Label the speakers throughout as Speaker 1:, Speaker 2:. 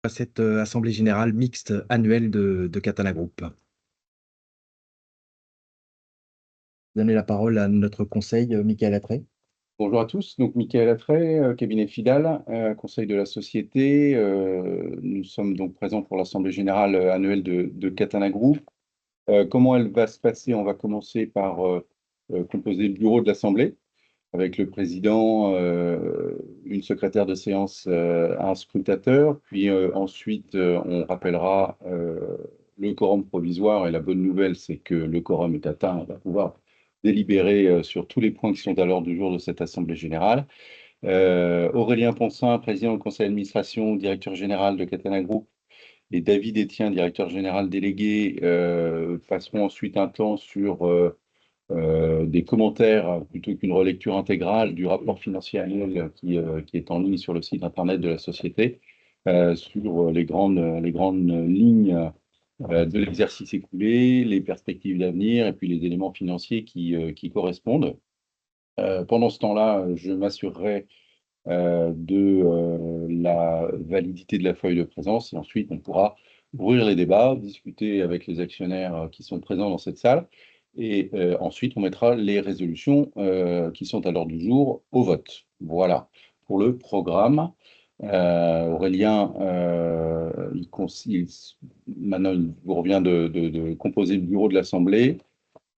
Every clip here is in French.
Speaker 1: À cette assemblée générale mixte annuelle de Catana Group. Donner la parole à notre conseil, Michael Attrey.
Speaker 2: Bonjour à tous, donc Michael Attray, cabinet Fidal, conseil de la société. Nous sommes donc présents pour l'Assemblée générale annuelle de Catana Group. Comment elle va se passer? On va commencer par composer le bureau de l'Assemblée avec le président, une secrétaire de séance, un scrutateur. Puis ensuite, on rappellera le quorum provisoire. Et la bonne nouvelle, c'est que le quorum est atteint. On va pouvoir délibérer sur tous les points qui sont à l'ordre du jour de cette Assemblée générale. Aurélien Poncin, président du conseil d'administration, directeur général de Catana Group, et David Etienne, directeur général délégué, passeront ensuite un temps sur des commentaires plutôt qu'une relecture intégrale du rapport financier annuel qui est en ligne sur le site internet de la société, sur les grandes lignes de l'exercice écoulé, les perspectives d'avenir et puis les éléments financiers qui correspondent. Pendant ce temps-là, je m'assurerai de la validité de la feuille de présence et ensuite on pourra ouvrir les débats, discuter avec les actionnaires qui sont présents dans cette salle et ensuite on mettra les résolutions qui sont à l'ordre du jour au vote. Voilà pour le programme. Aurélien, maintenant il vous revient de composer le bureau de l'Assemblée.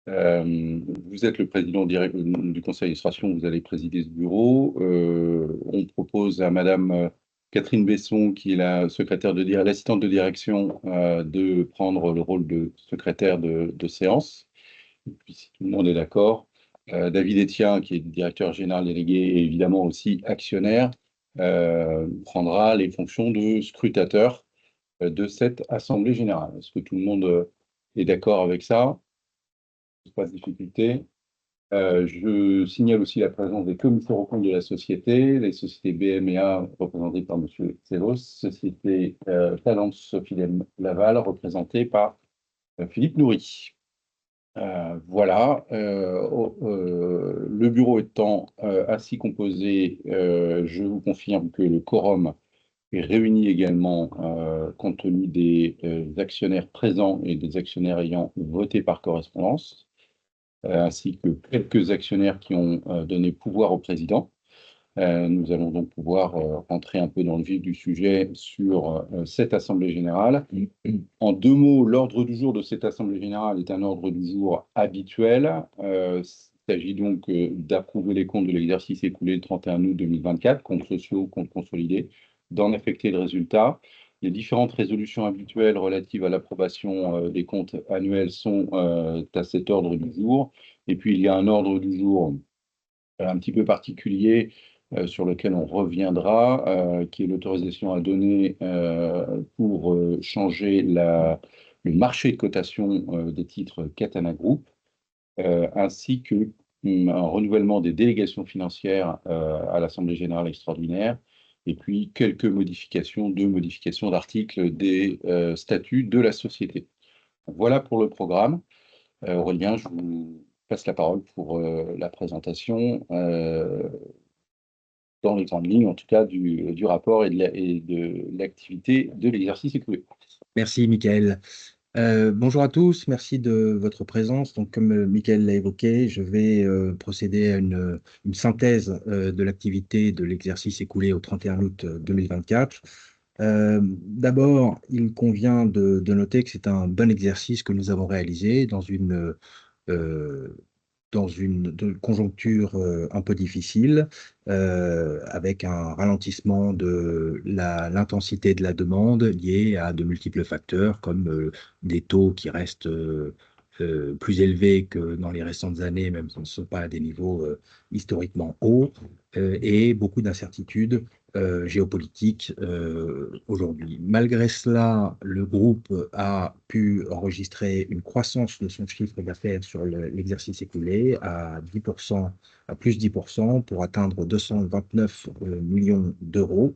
Speaker 2: Vous êtes le président du conseil d'administration, vous allez présider ce bureau. On propose à Madame Catherine Besson, qui est la l'assistante de direction, de prendre le rôle de secrétaire de séance. Et puis, si tout le monde est d'accord, David Etienne, qui est directeur général délégué et évidemment aussi actionnaire, prendra les fonctions de scrutateur de cette assemblée générale. Est-ce que tout le monde est d'accord avec ça? Pas de difficulté. Je signale aussi la présence des commissaires aux comptes de la société, les sociétés BMA représentées par M. Tselos, société Talence Sophie Laval représentée par Philippe Noury. Voilà. Le bureau étant ainsi composé, je vous confirme que le quorum est réuni également compte tenu des actionnaires présents et des actionnaires ayant voté par correspondance, ainsi que quelques actionnaires qui ont donné pouvoir au président. Nous allons donc pouvoir rentrer un peu dans le vif du sujet sur cette Assemblée générale. En deux mots, l'ordre du jour de cette Assemblée générale est un ordre du jour habituel. Il s'agit donc d'approuver les comptes de l'exercice écoulé le 31 août 2024, comptes sociaux, comptes consolidés, d'en affecter le résultat. Les différentes résolutions habituelles relatives à l'approbation des comptes annuels sont à cet ordre du jour. Et puis, il y a un ordre du jour un petit peu particulier sur lequel on reviendra, qui est l'autorisation à donner pour changer le marché de cotation des titres Catana Group, ainsi que un renouvellement des délégations financières à l'Assemblée générale extraordinaire, et puis quelques modifications d'articles des statuts de la société. Voilà pour le programme. Aurélien, je vous passe la parole pour la présentation dans les grandes lignes, en tout cas, du rapport et de l'activité de l'exercice écoulé.
Speaker 1: Merci, Michael. Bonjour à tous, merci de votre présence. Donc, comme Michael l'a évoqué, je vais procéder à une synthèse de l'activité de l'exercice écoulé au 31 août 2024. D'abord, il convient de noter que c'est un bon exercice que nous avons réalisé euh, dans une conjoncture un peu difficile, avec un ralentissement de l'intensité de la demande liée à de multiples facteurs, comme des taux qui restent plus élevés que dans les récentes années, même si ce ne sont pas à des niveaux historiquement hauts, et beaucoup d'incertitudes géopolitiques aujourd'hui. Malgré cela, le groupe a pu enregistrer une croissance de son chiffre d'affaires sur l'exercice écoulé à 10%, à plus 10% pour atteindre 229 millions d'euros.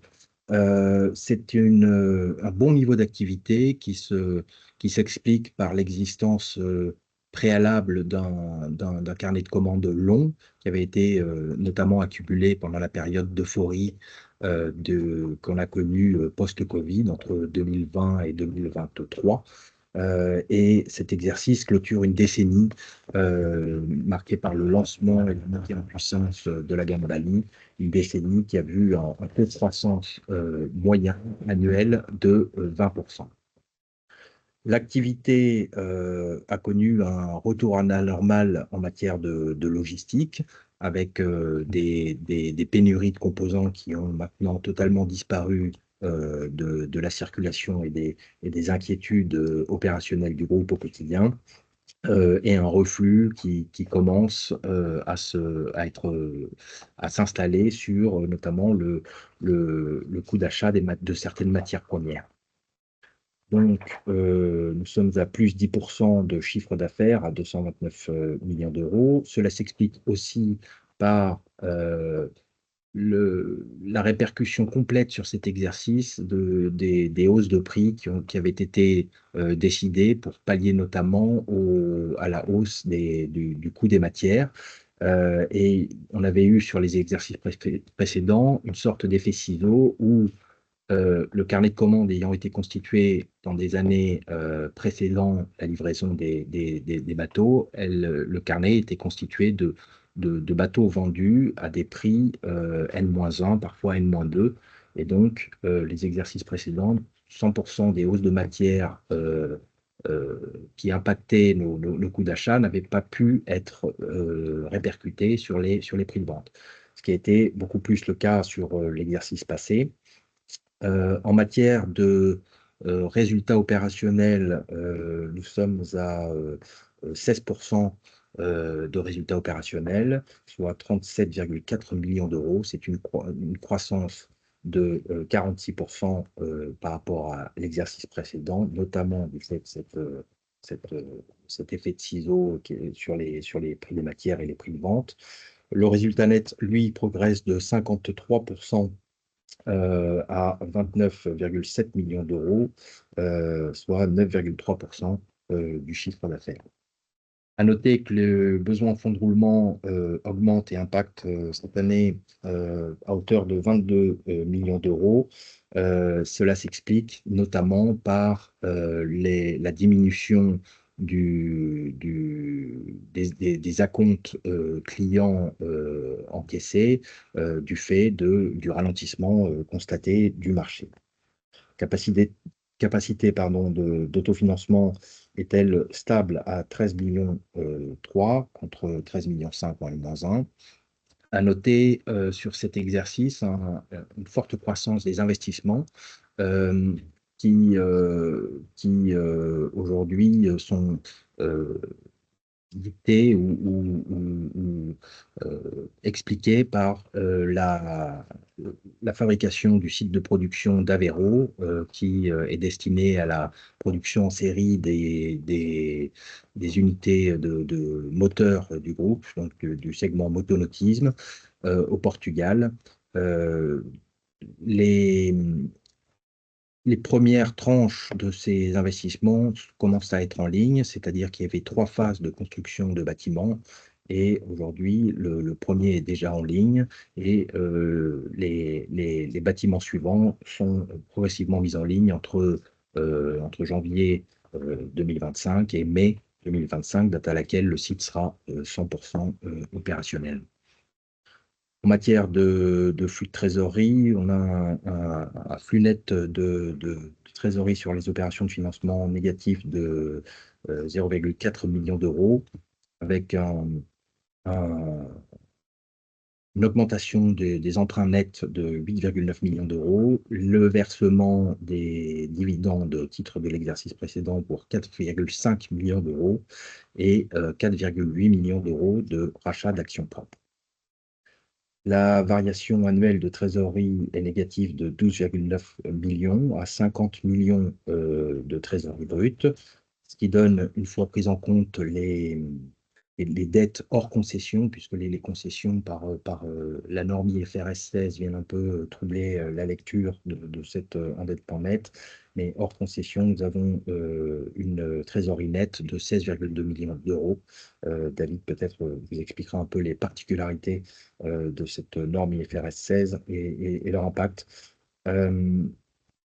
Speaker 1: C'est un bon niveau d'activité qui s'explique par l'existence préalable d'un carnet de commandes long qui avait été notamment accumulé pendant la période d'euphorie qu'on a connu post-Covid entre 2020 et 2023. Et cet exercice clôture une décennie marquée par le lancement et la montée en puissance de la gamme Bali, une décennie qui a vu un taux de croissance moyen annuel de 20%. L'activité a connu un retour à la normale en matière de logistique, avec des pénuries de composants qui ont maintenant totalement disparu de la circulation et des inquiétudes opérationnelles du groupe au quotidien, et un reflux qui commence à s'installer sur notamment le coût d'achat de certaines matières premières. Donc, nous sommes à plus 10% de chiffre d'affaires à 229 millions d'euros. Cela s'explique aussi par la répercussion complète sur cet exercice des hausses de prix qui avaient été décidées pour pallier notamment à la hausse du coût des matières. Et on avait eu sur les exercices précédents une sorte d'effet ciseau où le carnet de commandes ayant été constitué dans des années précédant la livraison des bateaux, le carnet était constitué de bateaux vendus à des prix N-1, parfois N-2. Et donc, les exercices précédents, 100% des hausses de matière qui impactaient nos coûts d'achat n'avaient pas pu être répercutés sur les prix de vente. Ce qui a été beaucoup plus le cas sur l'exercice passé. En matière de résultats opérationnels, nous sommes à 16% de résultats opérationnels, soit 37,4 millions d'euros. C'est une croissance de 46% par rapport à l'exercice précédent, notamment du fait de cet effet de ciseau sur les prix des matières et les prix de vente. Le résultat net, lui, progresse de 53% à 29,7 millions d'euros, soit 9,3% du chiffre d'affaires. À noter que le besoin en fonds de roulement augmente et impacte cette année à hauteur de 22 millions d'euros. Cela s'explique notamment par la diminution des acomptes clients encaissés du fait du ralentissement constaté du marché. Capacité d'autofinancement est-elle stable à 13 millions 3 contre 13 millions 5 en N-1. À noter sur cet exercice une forte croissance des investissements qui aujourd'hui sont dictée ou expliquée par la fabrication du site de production d'Avero, qui est destiné à la production en série des unités de moteurs du groupe, donc du segment motonautisme, au Portugal. Les premières tranches de ces investissements commencent à être en ligne, c'est-à-dire qu'il y avait 3 phases de construction de bâtiments et aujourd'hui, le premier est déjà en ligne et les bâtiments suivants sont progressivement mis en ligne entre janvier 2025 et mai 2025, date à laquelle le site sera 100% opérationnel. En matière de flux de trésorerie, on a un flux net de trésorerie sur les opérations de financement négatif de 0,4 millions d'euros, avec une augmentation des emprunts nets de 8,9 millions d'euros, le versement des dividendes au titre de l'exercice précédent pour 4,5 millions d'euros et 4,8 millions d'euros de rachat d'actions propres. La variation annuelle de trésorerie est négative de 12,9 millions à 50 millions de trésorerie brute, ce qui donne, une fois pris en compte les dettes hors concession, puisque les concessions par la norme IFRS 16 viennent un peu troubler la lecture de cet endettement net. Mais hors concession, nous avons une trésorerie nette de 16,2 millions d'euros. David peut-être vous expliquera un peu les particularités de cette norme IFRS 16 et leur impact.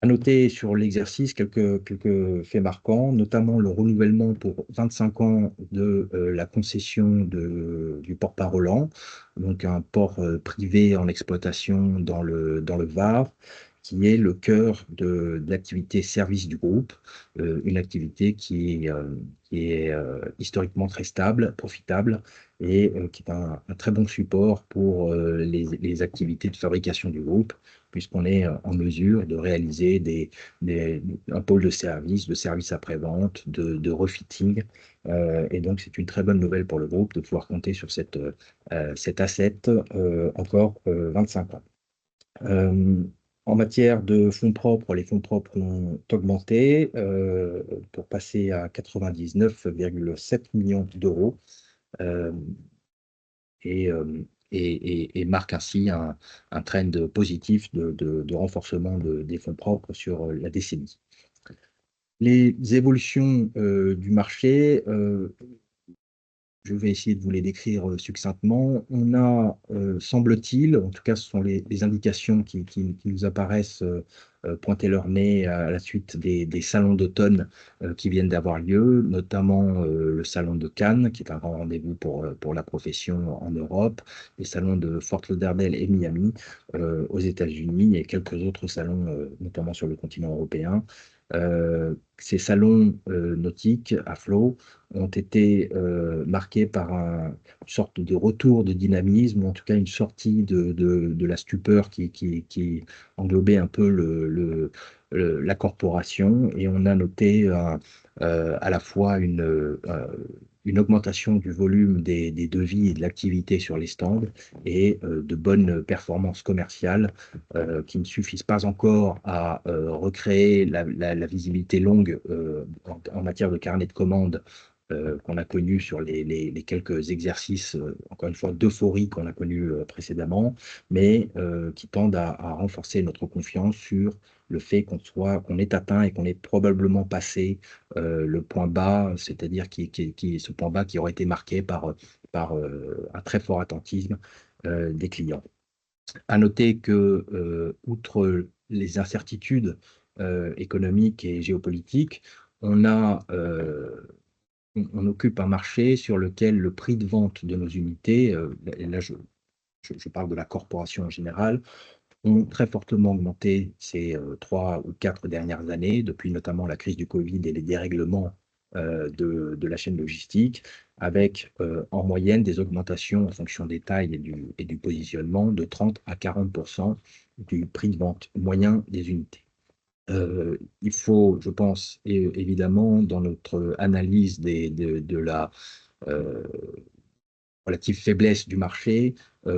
Speaker 1: À noter sur l'exercice quelques faits marquants, notamment le renouvellement pour 25 ans de la concession du port Parolan, donc un port privé en exploitation dans le Var, qui est le cœur de l'activité service du groupe, une activité qui est historiquement très stable, profitable, et qui est un très bon support pour les activités de fabrication du groupe, puisqu'on est en mesure de réaliser un pôle de service après-vente, de refitting. Et donc, c'est une très bonne nouvelle pour le groupe de pouvoir compter sur cet asset encore 25 ans. En matière de fonds propres, les fonds propres ont augmenté pour passer à 99,7 millions d'euros. Euh, et, et marque ainsi un trend positif de renforcement des fonds propres sur la décennie. Les évolutions du marché, je vais essayer de vous les décrire succinctement. On a, semble-t-il, en tout cas ce sont les indications qui nous apparaissent pointer leur nez à la suite des salons d'automne qui viennent d'avoir lieu, notamment le salon de Cannes, qui est un grand rendez-vous pour la profession en Europe, les salons de Fort Lauderdale et Miami aux États-Unis et quelques autres salons, notamment sur le continent européen. Ces salons nautiques à flot ont été marqués par une sorte de retour de dynamisme, ou en tout cas une sortie de la stupeur qui englobait un peu la corporation. Et on a noté à la fois une augmentation du volume des devis et de l'activité sur les stands et de bonnes performances commerciales qui ne suffisent pas encore à recréer la visibilité longue en matière de carnet de commandes qu'on a connu sur les quelques exercices, encore une fois, d'euphorie qu'on a connu précédemment, mais qui tendent à renforcer notre confiance sur le fait qu'on est atteint et qu'on est probablement passé le point bas, c'est-à-dire ce point bas qui aurait été marqué par un très fort attentisme des clients. À noter que, outre les incertitudes économiques et géopolitiques, on a on occupe un marché sur lequel le prix de vente de nos unités, et là je parle de la corporation en général, ont très fortement augmenté ces 3 ou 4 dernières années, depuis notamment la crise du Covid et les dérèglements de la chaîne logistique, avec en moyenne des augmentations en fonction des tailles et du positionnement de 30 à 40% du prix de vente moyen des unités. Il faut, je pense, évidemment, dans notre analyse de la euh, relative faiblesse du marché,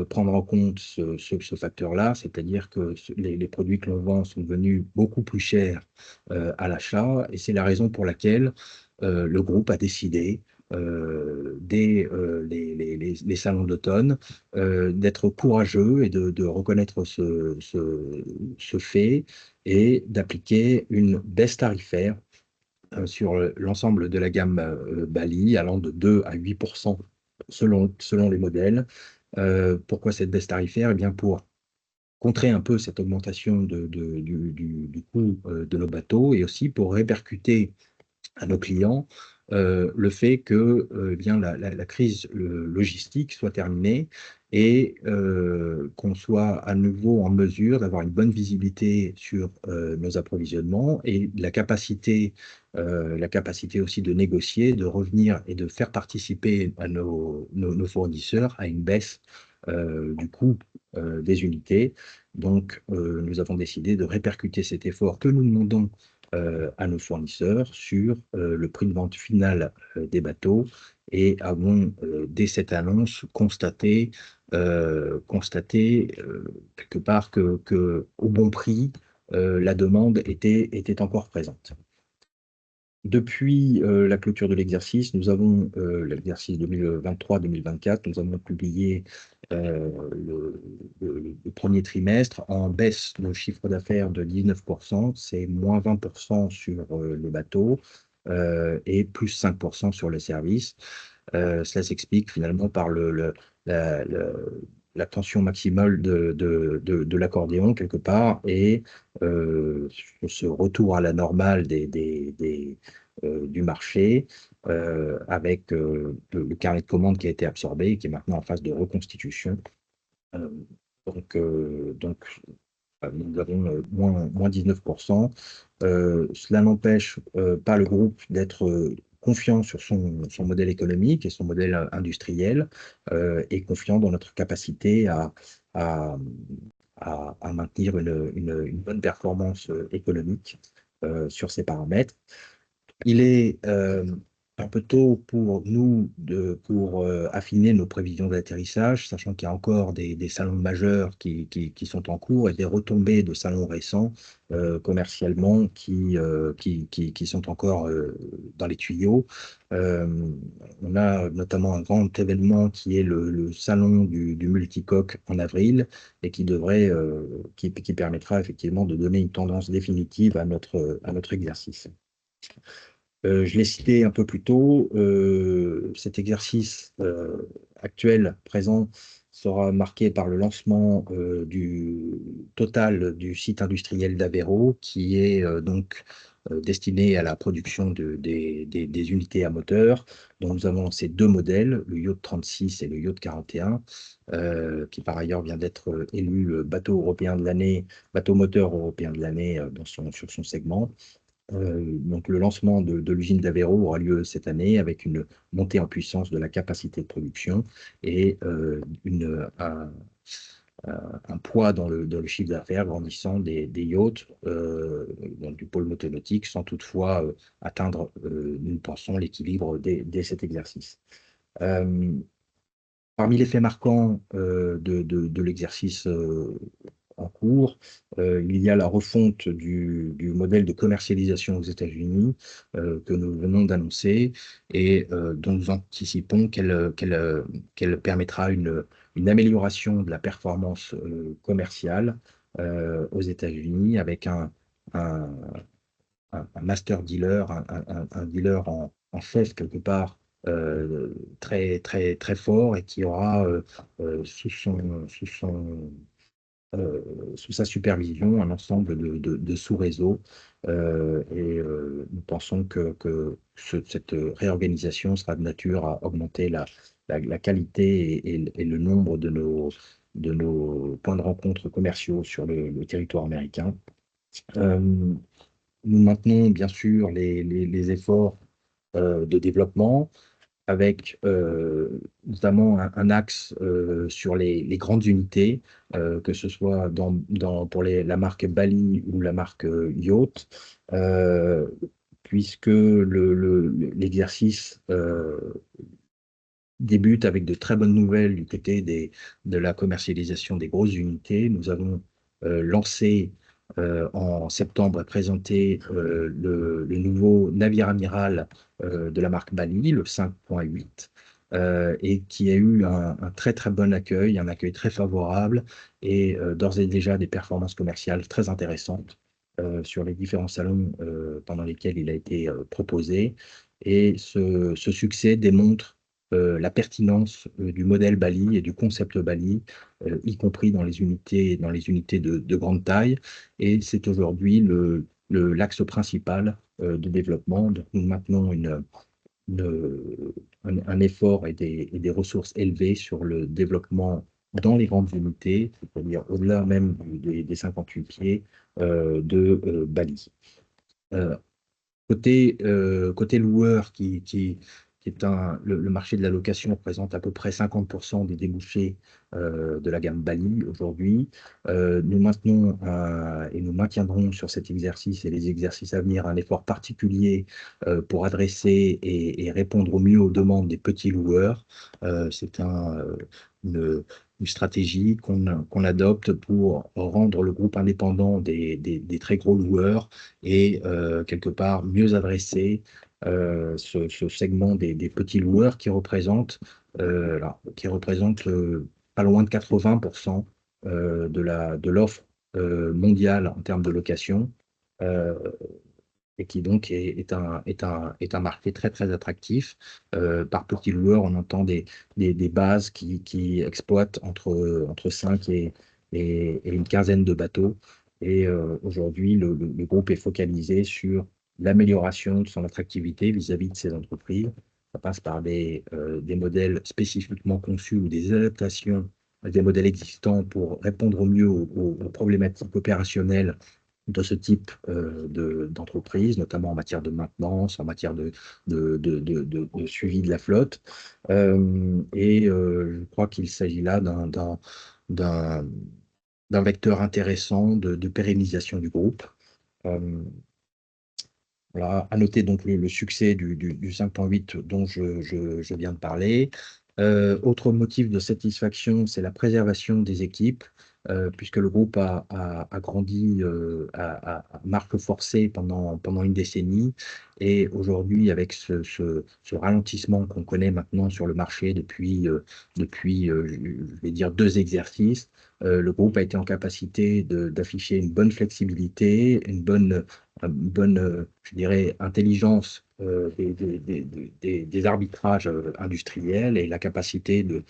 Speaker 1: prendre en compte ce facteur-là, c'est-à-dire que les produits que l'on vend sont devenus beaucoup plus chers à l'achat, et c'est la raison pour laquelle le groupe a décidé, dès les salons d'automne, d'être courageux et de reconnaître ce fait et d'appliquer une baisse tarifaire sur l'ensemble de la gamme Bali, allant de 2 à 8% selon les modèles. Pourquoi cette baisse tarifaire? Eh bien, pour contrer un peu cette augmentation du coût de nos bateaux et aussi pour répercuter à nos clients le fait que eh bien, la crise logistique soit terminée et qu'on soit à nouveau en mesure d'avoir une bonne visibilité sur nos approvisionnements et la capacité aussi de négocier, de revenir et de faire participer à nos fournisseurs à une baisse du coût des unités. Donc, nous avons décidé de répercuter cet effort que nous demandons à nos fournisseurs sur le prix de vente final des bateaux et avons, dès cette annonce, constaté quelque part que au bon prix, la demande était encore présente. Depuis la clôture de l'exercice, nous avons l'exercice 2023-2024, nous avons publié le premier trimestre en baisse de chiffre d'affaires de 19%, c'est moins 20% sur le bateau et plus 5% sur le service. Cela s'explique finalement par la tension maximale de l'accordéon quelque part et ce retour à la normale du marché avec le carnet de commandes qui a été absorbé et qui est maintenant en phase de reconstitution. Euh, donc, nous avons moins 19%. Cela n'empêche pas le groupe d'être confiant sur son modèle économique et son modèle industriel et confiant dans notre capacité à, à maintenir une bonne performance économique sur ces paramètres. Il est un peu tôt pour nous pour affiner nos prévisions d'atterrissage, sachant qu'il y a encore des salons majeurs qui sont en cours et des retombées de salons récents commercialement qui sont encore dans les tuyaux. Euh, on a notamment un grand événement qui est le salon du multicoque en avril et qui permettra effectivement de donner une tendance définitive à notre exercice. Je l'ai cité un peu plus tôt, cet exercice actuel, présent, sera marqué par le lancement du total du site industriel d'Aveiro, qui est donc destiné à la production des unités à moteur, dont nous avons ces deux modèles, le Yacht 36 et le Yacht 41, qui par ailleurs vient d'être élu bateau européen de l'année, bateau moteur européen de l'année sur son segment. Donc le lancement de l'usine d'Aveiro aura lieu cette année avec une montée en puissance de la capacité de production et un poids dans le chiffre d'affaires grandissant des yachts donc du pôle motonautique sans toutefois atteindre, nous pensons, l'équilibre dès cet exercice. Parmi les faits marquants de l'exercice en cours, il y a la refonte du modèle de commercialisation aux États-Unis que nous venons d'annoncer et dont nous anticipons qu'elle permettra une amélioration de la performance commerciale aux États-Unis avec un, un master dealer, un dealer en chef quelque part très, très, très fort et qui aura sous sa supervision un ensemble de sous-réseaux. Nous pensons que cette réorganisation sera de nature à augmenter la qualité et le nombre de nos points de rencontre commerciaux sur le territoire américain. Nous maintenons bien sûr les efforts de développement avec notamment un axe sur les grandes unités, que ce soit pour la marque Bali ou la marque Yacht, puisque l'exercice débute avec de très bonnes nouvelles du côté de la commercialisation des grosses unités. Nous avons lancé en septembre et présenté le nouveau navire amiral de la marque Bali, le 5.8, et qui a eu un très très bon accueil, un accueil très favorable et d'ores et déjà des performances commerciales très intéressantes sur les différents salons pendant lesquels il a été proposé. Et ce succès démontre la pertinence du modèle Bali et du concept Bali, y compris dans les unités de grande taille. Et c'est aujourd'hui l'axe principal de développement. Donc, nous maintenons un effort et des ressources élevées sur le développement dans les grandes unités, c'est-à-dire au-delà même des 58 pieds de Bali. Côté loueur, qui est le marché de la location représente à peu près 50% des débouchés de la gamme Bali aujourd'hui. Nous maintenons et nous maintiendrons sur cet exercice et les exercices à venir un effort particulier pour adresser et répondre au mieux aux demandes des petits loueurs. C'est une stratégie qu'on adopte pour rendre le groupe indépendant des très gros loueurs et quelque part mieux adresser ce segment des petits loueurs qui représente pas loin de 80% de l'offre mondiale en termes de location. Euh, et qui donc est un marché très, très attractif. Par petits loueurs, on entend des bases qui exploitent entre 5 et une quinzaine de bateaux. Et aujourd'hui, le groupe est focalisé sur l'amélioration de son attractivité vis-à-vis de ces entreprises. Ça passe par des modèles spécifiquement conçus ou des adaptations des modèles existants pour répondre au mieux aux problématiques opérationnelles de ce type d'entreprise, notamment en matière de maintenance, en matière de suivi de la flotte. Je crois qu'il s'agit là d'un vecteur intéressant de pérennisation du groupe. Euh, voilà. À noter donc le succès du 5.8 dont je viens de parler. Autre motif de satisfaction, c'est la préservation des équipes, puisque le groupe a grandi à marque forcée pendant une décennie. Et aujourd'hui, avec ce ralentissement qu'on connaît maintenant sur le marché depuis je vais dire, 2 exercices, le groupe a été en capacité d'afficher une bonne flexibilité, une bonne, je dirais, intelligence des arbitrages industriels et la capacité de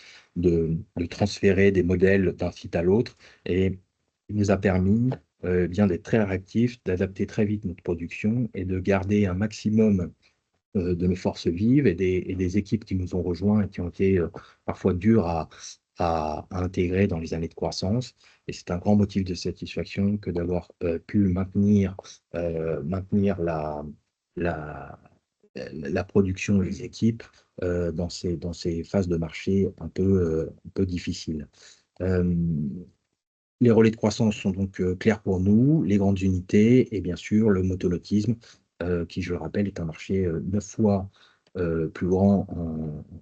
Speaker 1: transférer des modèles d'un site à l'autre. Et il nous a permis bien d'être très réactifs, d'adapter très vite notre production et de garder un maximum de nos forces vives et des équipes qui nous ont rejoints et qui ont été parfois dures à intégrer dans les années de croissance. Et c'est un grand motif de satisfaction que d'avoir pu maintenir la, la production et les équipes dans ces phases de marché un peu difficiles. Euh, les relais de croissance sont donc clairs pour nous, les grandes unités et bien sûr le motonautiquisme, qui, je le rappelle, est un marché 9 fois plus grand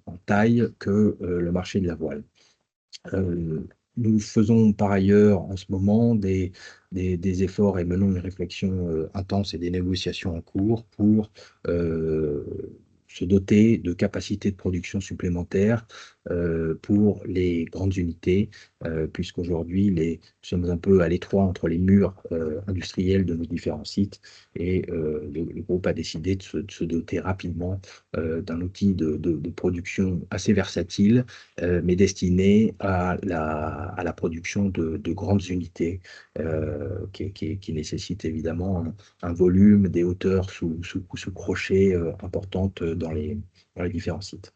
Speaker 1: en taille que le marché de la voile. Euh, Nous faisons par ailleurs en ce moment des efforts et menons une réflexion intense et des négociations en cours pour euh, se doter de capacités de production supplémentaires pour les grandes unités, puisqu'aujourd'hui, nous sommes un peu à l'étroit entre les murs industriels de nos différents sites et le groupe a décidé de se doter rapidement d'un outil de production assez versatile mais destiné à la production de grandes unités qui nécessitent évidemment un volume, des hauteurs sous crochet importantes dans les différents sites.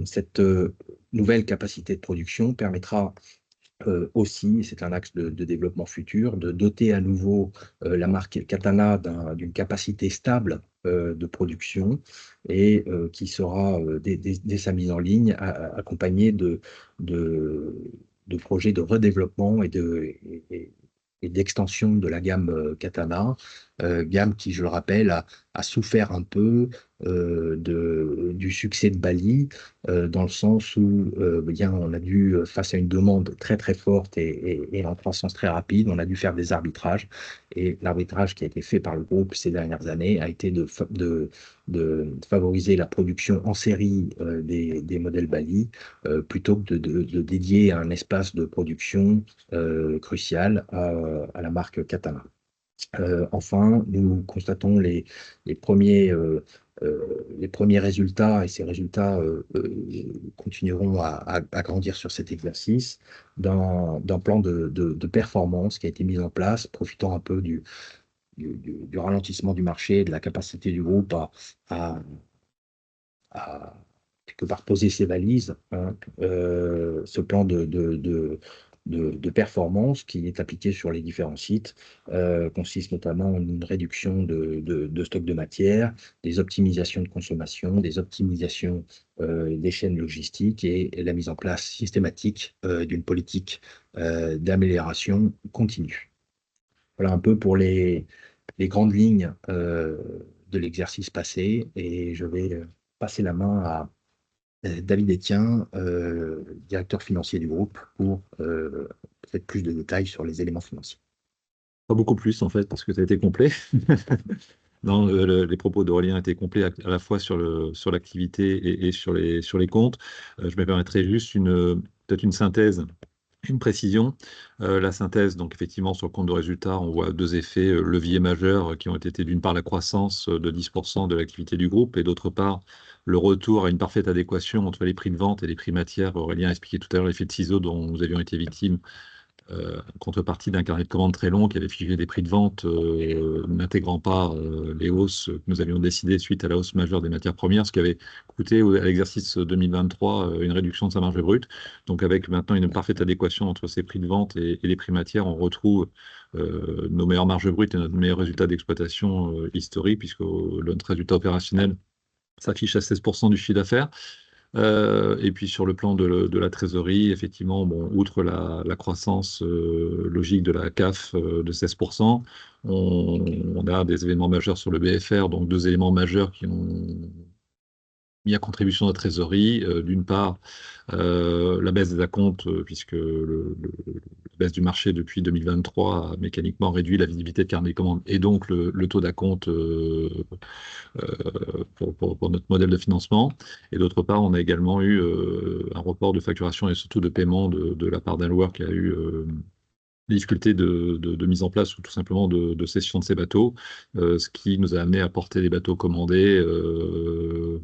Speaker 1: Cette nouvelle capacité de production permettra aussi, et c'est un axe de développement futur, de doter à nouveau la marque Katana d'une capacité stable de production et qui sera, dès sa mise en ligne, accompagnée de, de projets de redéveloppement et d'extension de la gamme Katana, gamme qui, je le rappelle, a souffert un peu du succès de Bali, dans le sens où bien, on a dû, face à une demande très très forte et en croissance très rapide, on a dû faire des arbitrages. Et l'arbitrage qui a été fait par le groupe ces dernières années a été de favoriser la production en série des modèles Bali, plutôt que de dédier un espace de production crucial à la marque Katana. Enfin, nous constatons les premiers résultats, et ces résultats continueront à grandir sur cet exercice, d'un plan de performance qui a été mis en place, profitant un peu du ralentissement du marché, de la capacité du groupe à, à quelque part poser ses valises, hein. Ce plan de performance qui est appliqué sur les différents sites consiste notamment en une réduction de stock de matière, des optimisations de consommation, des optimisations des chaînes logistiques et la mise en place systématique d'une politique d'amélioration continue. Voilà un peu pour les grandes lignes de l'exercice passé et je vais passer la main à David Etienne, directeur financier du groupe, pour peut-être plus de détails sur les éléments financiers.
Speaker 3: Pas beaucoup plus en fait, parce que tu as été complet. Non, les propos d'Aurélien étaient complets à la fois sur l'activité et sur les comptes. Je me permettrai juste peut-être une synthèse, une précision. La synthèse, donc effectivement, sur le compte de résultat, on voit deux effets leviers majeurs qui ont été d'une part la croissance de 10% de l'activité du groupe et d'autre part le retour à une parfaite adéquation entre les prix de vente et les prix matières. Aurélien a expliqué tout à l'heure l'effet de ciseau dont nous avions été victimes, contrepartie d'un carnet de commandes très long qui avait figé des prix de vente n'intégrant pas les hausses que nous avions décidées suite à la hausse majeure des matières premières, ce qui avait coûté à l'exercice 2023 une réduction de sa marge brute. Donc avec maintenant une parfaite adéquation entre ces prix de vente et les prix matières, on retrouve nos meilleures marges brutes et notre meilleur résultat d'exploitation historique, puisque notre résultat opérationnel s'affiche à 16% du chiffre d'affaires. Et puis sur le plan de la trésorerie, effectivement, bon, outre la croissance logique de la CAF de 16%, on a des événements majeurs sur le BFR, donc deux éléments majeurs qui ont mis à contribution de la trésorerie. D'une part, la baisse des acomptes, puisque la baisse du marché depuis 2023 a mécaniquement réduit la visibilité de carnet de commandes et donc le taux d'acompte pour notre modèle de financement. Et d'autre part, on a également eu un report de facturation et surtout de paiement de la part d'un loueur qui a eu des difficultés de mise en place ou tout simplement de cession de ces bateaux, ce qui nous a amené à porter des bateaux commandés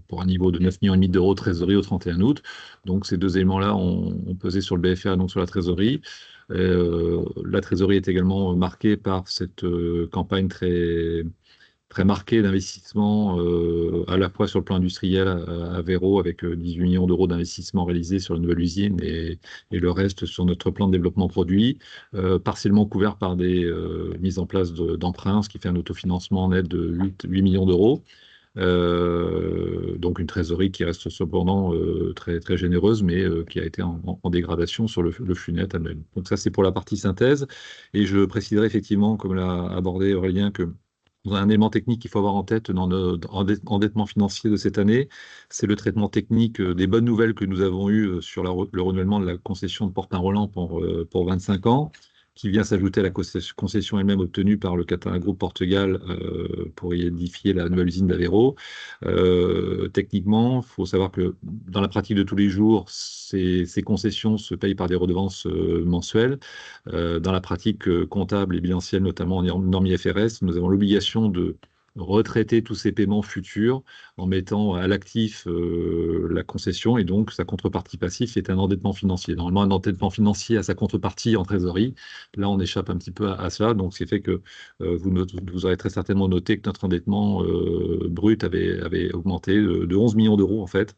Speaker 3: pour un niveau de 9,5 millions d'euros de trésorerie au 31 août. Donc ces deux éléments-là ont pesé sur le BFR et donc sur la trésorerie. La trésorerie est également marquée par cette campagne très marqué d'investissement à la fois sur le plan industriel à Véro avec 18 millions d'euros d'investissement réalisés sur la nouvelle usine et le reste sur notre plan de développement produit, partiellement couvert par des mises en place d'emprunts, ce qui fait un autofinancement net de 8 millions d'euros. Donc une trésorerie qui reste cependant très, très généreuse, mais qui a été en dégradation sur le flux net annuel. Donc ça, c'est pour la partie synthèse. Et je préciserai effectivement, comme l'a abordé Aurélien, que un élément technique qu'il faut avoir en tête dans notre endettement financier de cette année, c'est le traitement technique des bonnes nouvelles que nous avons eues sur le renouvellement de la concession de Portin-Roland pour 25 ans, qui vient s'ajouter à la concession elle-même obtenue par le Catana Group Portugal pour y édifier la nouvelle usine d'Aveiro. Techniquement, il faut savoir que dans la pratique de tous les jours, ces concessions se payent par des redevances mensuelles. Dans la pratique comptable et bilancielle, notamment en norme IFRS, nous avons l'obligation de retraiter tous ces paiements futurs en mettant à l'actif la concession et donc sa contrepartie passive est un endettement financier. Normalement, un endettement financier a sa contrepartie en trésorerie. Là, on échappe un petit peu à cela. Donc, ce qui fait que vous aurez très certainement noté que notre endettement brut avait augmenté de 11 millions d'euros en fait.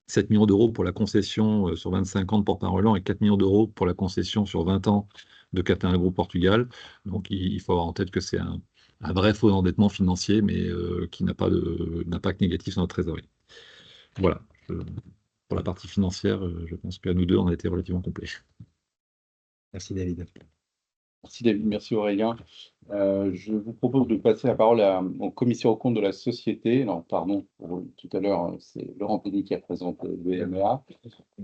Speaker 3: 7 millions d'euros pour la concession sur 25 ans de Portin-Roland et 4 millions d'euros pour la concession sur 20 ans de Catena Group Portugal. Donc il faut avoir en tête que c'est un vrai faux endettement financier, mais qui n'a pas d'impact négatif sur notre trésorerie. Voilà. Pour la partie financière, je pense qu'à nous deux, on a été relativement complets.
Speaker 1: Merci David.
Speaker 2: Merci David, merci Aurélien. Je vous propose de passer la parole au commissaire aux comptes de la société. Alors, pardon, tout à l'heure, c'est Laurent Pény qui représente le MEA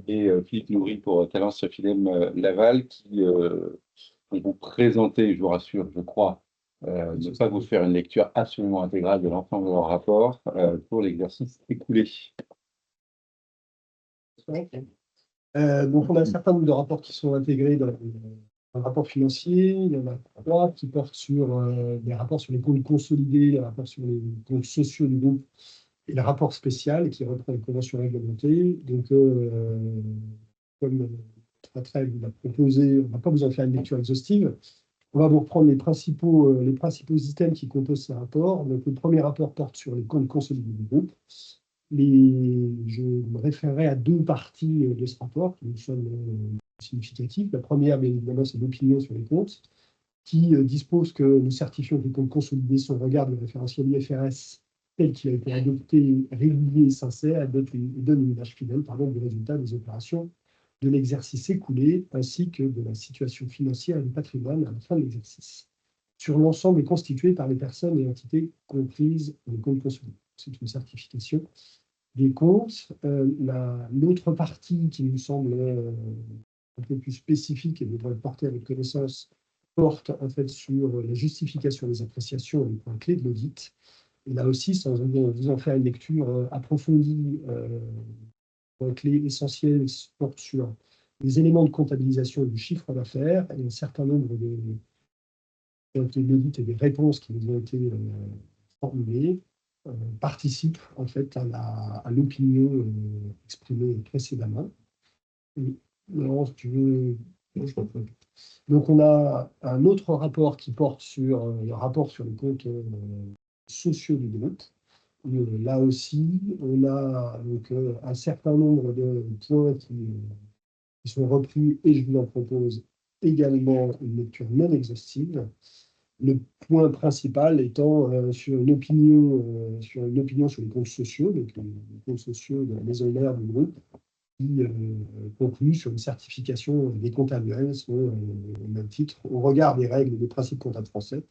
Speaker 2: et Philippe Nourry pour Talence Philem Laval qui vont vous présenter, je vous rassure, je crois, ne pas vous faire une lecture absolument intégrale de l'ensemble de leur rapport pour l'exercice écoulé.
Speaker 4: Donc, on a un certain nombre de rapports qui sont intégrés dans le rapport financier. Il y en a 3 qui portent sur des rapports sur les comptes consolidés, les rapports sur les comptes sociaux du groupe et le rapport spécial qui reprend les conventions réglementées. Donc, comme Patrick vous l'a proposé, on ne va pas vous en faire une lecture exhaustive. On va vous reprendre les principaux items qui composent ce rapport. Donc, le premier rapport porte sur les comptes consolidés du groupe. Je me référerai à 2 parties de ce rapport qui nous semblent significatives. La première, bien évidemment, c'est l'opinion sur les comptes, qui dispose que nous certifions que les comptes consolidés sont au regard du référentiel IFRS tel qu'il a été adopté, régulier et sincère, et donne une image fidèle du résultat des opérations de l'exercice écoulé, ainsi que de la situation financière et du patrimoine à la fin de l'exercice, sur l'ensemble constitué par les personnes et entités comprises dans les comptes consolidés. C'est une certification des comptes. L'autre partie qui nous semble un peu plus spécifique et devrait porter à votre connaissance porte en fait sur la justification des appréciations et les points clés de l'audit. Et là aussi, sans vous en faire une lecture approfondie, les clés essentielles portent sur les éléments de comptabilisation du chiffre d'affaires et un certain nombre d'audits et des réponses qui nous ont été formulées participent en fait à l'opinion exprimée précédemment. Et, Laurence, tu veux... Non, je t'en prie. Donc, on a un autre rapport qui porte sur le rapport sur les comptes sociaux du groupe. Là aussi, on a donc, un certain nombre de points qui sont repris et je vous en propose également une lecture non exhaustive. Le point principal étant sur une opinion sur les comptes sociaux, donc les comptes sociaux de la maison mère du groupe, qui conclut sur une certification des comptes annuels, sont au même titre, au regard des règles et des principes comptables français,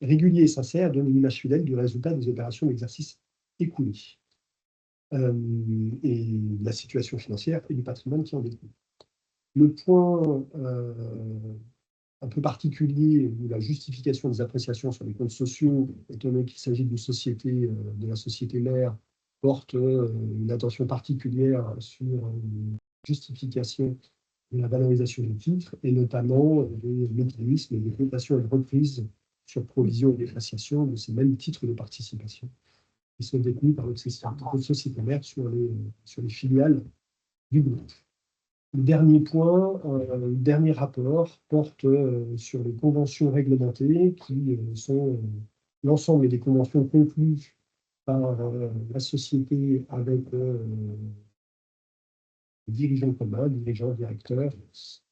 Speaker 4: régulier et sincère, donne une image fidèle du résultat des opérations d'exercice écoulées et de la situation financière et du patrimoine qui en découle. Le point un peu particulier ou la justification des appréciations sur les comptes sociaux, étant donné qu'il s'agit d'une société, de la société mère, porte une attention particulière sur une justification de la valorisation des titres et notamment des mécanismes de cotation et de reprise sur provision et dépréciation de ces mêmes titres de participation qui sont détenus par notre société mère sur les filiales du groupe. Le dernier point, le dernier rapport porte sur les conventions réglementées qui sont l'ensemble des conventions conclues par la société avec dirigeants communs, dirigeants, directeurs,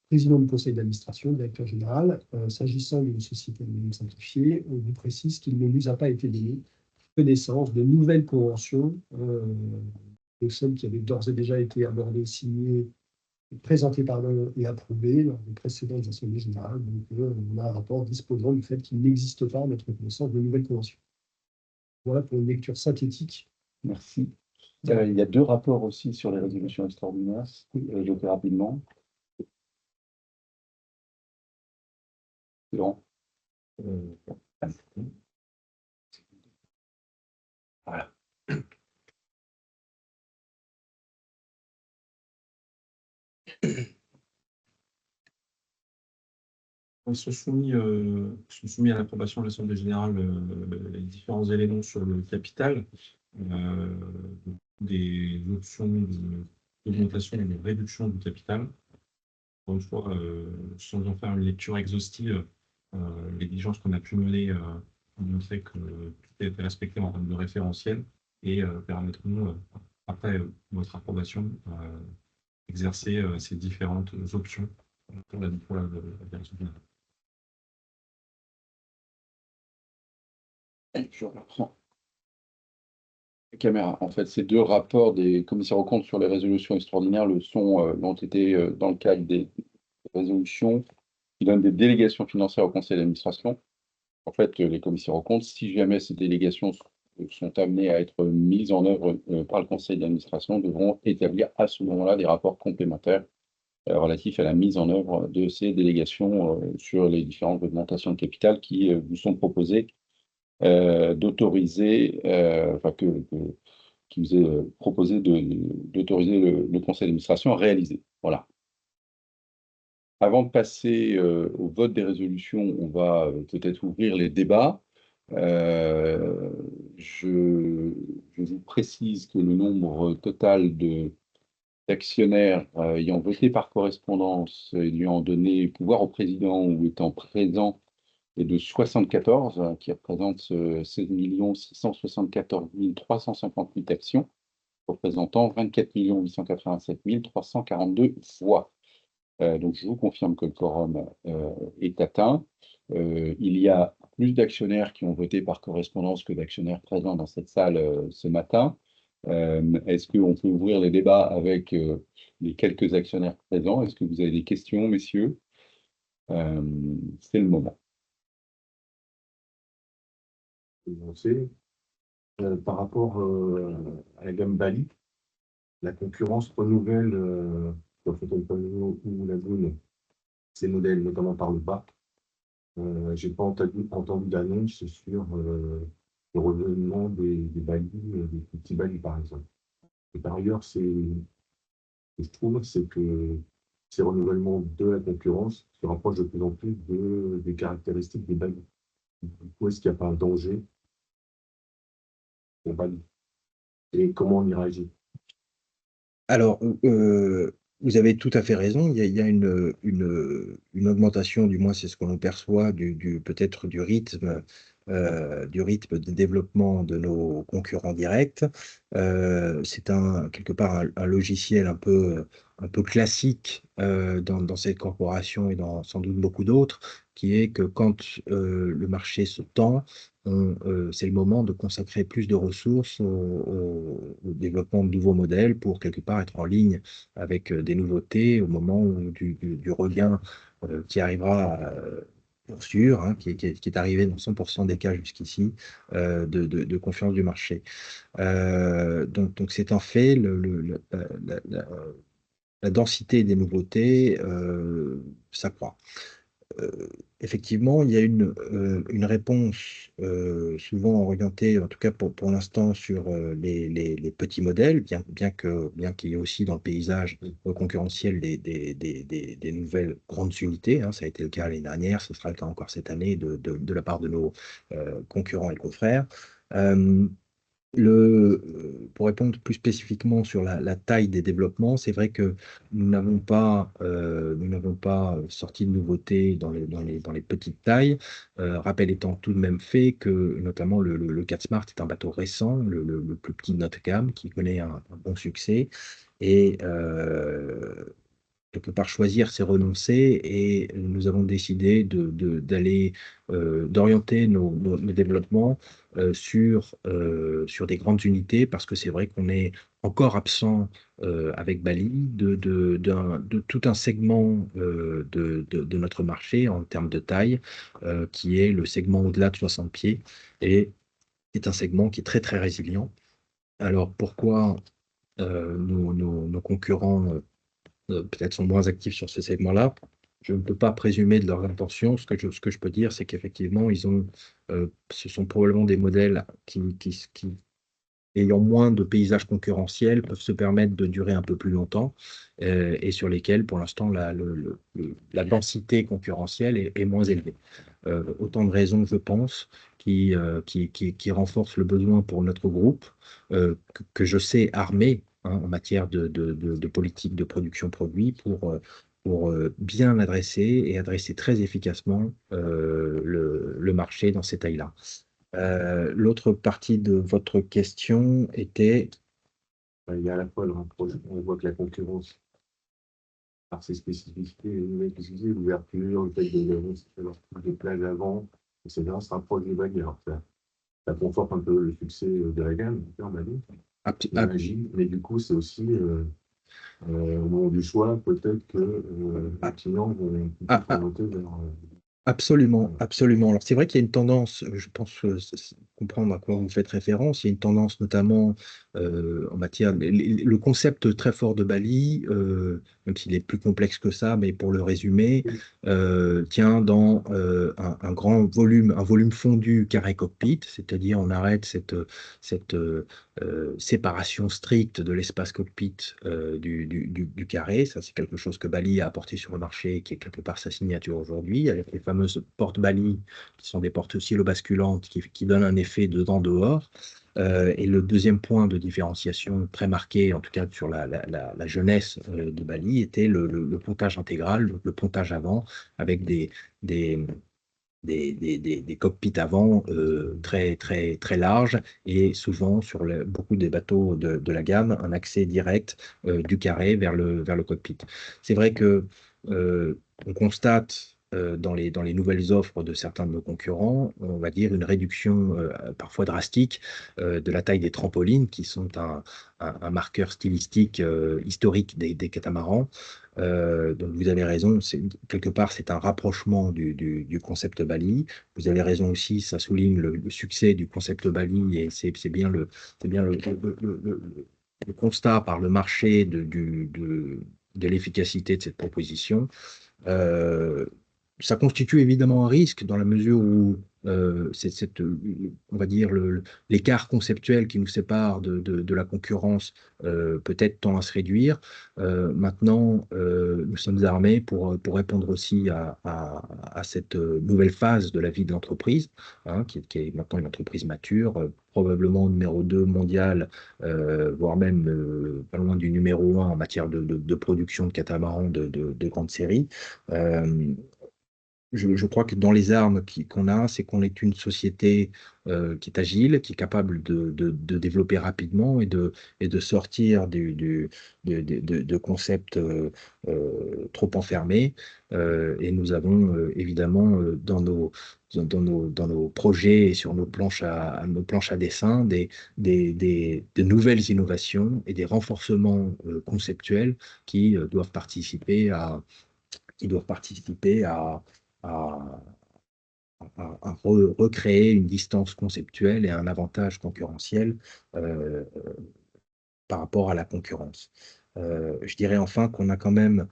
Speaker 4: président du conseil d'administration, directeur général. S'agissant d'une société anonyme simplifiée, on vous précise qu'il ne nous a pas été donné connaissance de nouvelles conventions, de celles qui avaient d'ores et déjà été abordées, signées, présentées et approuvées lors des précédentes assemblées générales. Donc, on a un rapport disposant du fait qu'il n'existe pas à notre connaissance de nouvelles conventions. Voilà pour une lecture synthétique.
Speaker 2: Merci. Il y a 2 rapports aussi sur les résolutions extraordinaires. Je fais rapidement. Laurent. Voilà.
Speaker 5: Sont soumis à l'approbation de l'Assemblée générale les différents éléments sur le capital, des options d'augmentation et de réduction du capital. Encore une fois, sans en faire une lecture exhaustive, les diligences qu'on a pu mener ont montré que tout a été respecté en termes de référentiel et permettront, après votre approbation, d'exercer ces différentes options pour la direction générale.
Speaker 2: Je reprends la caméra. En fait, ces 2 rapports des commissaires aux comptes sur les résolutions extraordinaires l'ont été dans le cadre des résolutions qui donnent des délégations financières au conseil d'administration. En fait, les commissaires aux comptes, si jamais ces délégations sont amenées à être mises en œuvre par le conseil d'administration, devront établir à ce moment-là des rapports complémentaires relatifs à la mise en œuvre de ces délégations sur les différentes augmentations de capital qui vous sont proposées d'autoriser, qui vous est proposé d'autoriser le conseil d'administration à réaliser. Voilà. Avant de passer au vote des résolutions, on va peut-être ouvrir les débats. Je vous précise que le nombre total d'actionnaires ayant voté par correspondance, ayant donné pouvoir au président ou étant présent est de 74, qui représente 16 674 358 actions, représentant 24 887 342 voix. Donc, je vous confirme que le quorum est atteint. Il y a plus d'actionnaires qui ont voté par correspondance que d'actionnaires présents dans cette salle ce matin. Est-ce qu'on peut ouvrir les débats avec les quelques actionnaires présents? Est-ce que vous avez des questions, messieurs? C'est le moment.
Speaker 6: Par rapport à la gamme Bali, la concurrence renouvelle sur Photon ou Lagoon ces modèles, notamment par le bas. Je n'ai pas entendu d'annonce sur le renouvellement des balis, des plus petits balis, par exemple. Et par ailleurs, ce que je trouve, c'est que ces renouvellements de la concurrence se rapprochent de plus en plus des caractéristiques des balis. Du coup, est-ce qu'il n'y a pas un danger pour balis? Et comment on y réagit?
Speaker 1: Alors, vous avez tout à fait raison. Il y a une augmentation, du moins c'est ce qu'on perçoit, peut-être du rythme de développement de nos concurrents directs. C'est quelque part un logiciel un peu classique dans cette corporation et dans sans doute beaucoup d'autres, qui est que quand le marché se tend, c'est le moment de consacrer plus de ressources au développement de nouveaux modèles pour quelque part être en ligne avec des nouveautés au moment du regain qui arrivera pour sûr, hein, qui est arrivé dans 100% des cas jusqu'ici, de confiance du marché. Donc c'est un fait, la densité des nouveautés s'accroît. Effectivement, il y a une réponse souvent orientée, en tout cas pour l'instant, sur les petits modèles, bien qu'il y ait aussi dans le paysage concurrentiel des nouvelles grandes unités, hein, ça a été le cas l'année dernière, ce sera le cas encore cette année de la part de nos concurrents et confrères. Euh, pour répondre plus spécifiquement sur la taille des développements, c'est vrai que nous n'avons pas sorti de nouveautés dans les petites tailles. Rappel étant tout de même fait que notamment le 4 Smart est un bateau récent, le plus petit de notre gamme, qui connaît un bon succès. Et quelque part choisir, c'est renoncer, et nous avons décidé d'orienter nos développements sur des grandes unités, parce que c'est vrai qu'on est encore absent avec Bali de tout un segment de notre marché en termes de taille, qui est le segment au-delà de 60 pieds, et c'est un segment qui est très très résilient. Alors pourquoi nos concurrents peut-être sont moins actifs sur ce segment-là? Je ne peux pas présumer de leurs intentions. Ce que je peux dire, c'est qu'effectivement, ce sont probablement des modèles qui, ayant moins de paysages concurrentiels, peuvent se permettre de durer un peu plus longtemps, et sur lesquels, pour l'instant, la densité concurrentielle est moins élevée. Autant de raisons, je pense, qui renforcent le besoin pour notre groupe, que je sais armé, hein, en matière de politique de production produit, pour bien adresser et adresser très efficacement le marché dans ces tailles-là. L'autre partie de votre question était...
Speaker 6: Il y a à la fois le rapprochement, on voit que la concurrence, par ses spécificités, l'ouverture, le fait d'avoir plus de plages avant, etc., se rapproche des bagues. Alors, ça conforte un peu le succès de la gamme, on va dire, j'imagine, mais du coup, c'est aussi au moment du choix, peut-être que les clients vont plutôt s'orienter vers.
Speaker 1: Absolument, absolument. Alors c'est vrai qu'il y a une tendance, je pense comprendre à quoi vous faites référence, il y a une tendance notamment en matière, le concept très fort de Bali, même s'il est plus complexe que ça, mais pour le résumer, tient dans un grand volume, un volume fondu carré cockpit, c'est-à-dire on arrête cette séparation stricte de l'espace cockpit du carré. Ça, c'est quelque chose que Bali a apporté sur le marché et qui est quelque part sa signature aujourd'hui, avec les fameuses portes Bali, qui sont des portes oscillo-basculantes qui donnent un effet dedans-dehors. Et le deuxième point de différenciation très marqué, en tout cas sur la jeunesse de Bali, était le pontage intégral, le pontage avant, avec des cockpits avant très, très, très larges, et souvent sur beaucoup des bateaux de la gamme, un accès direct du carré vers le cockpit. C'est vrai que on constate dans les nouvelles offres de certains de nos concurrents, on va dire une réduction parfois drastique de la taille des trampolines, qui sont un marqueur stylistique historique des catamarans. Donc vous avez raison, quelque part c'est un rapprochement du concept Bali. Vous avez raison aussi, ça souligne le succès du concept Bali, et c'est bien le constat par le marché de l'efficacité de cette proposition. ça constitue évidemment un risque dans la mesure où on va dire, l'écart conceptuel qui nous sépare de la concurrence peut-être tend à se réduire. Maintenant, nous sommes armés pour répondre aussi à cette nouvelle phase de la vie de l'entreprise, hein, qui est maintenant une entreprise mature, probablement numéro 2 mondial, voire même pas loin du numéro 1 en matière de production de catamarans de grande série. Euh, je crois que dans les armes qu'on a, c'est qu'on est une société qui est agile, qui est capable de développer rapidement et de sortir de concepts trop enfermés. Et nous avons évidemment dans nos projets et sur nos planches à dessin de nouvelles innovations et des renforcements conceptuels qui doivent participer à, recréer une distance conceptuelle et un avantage concurrentiel euh, par rapport à la concurrence. Je dirais enfin qu'on a quand même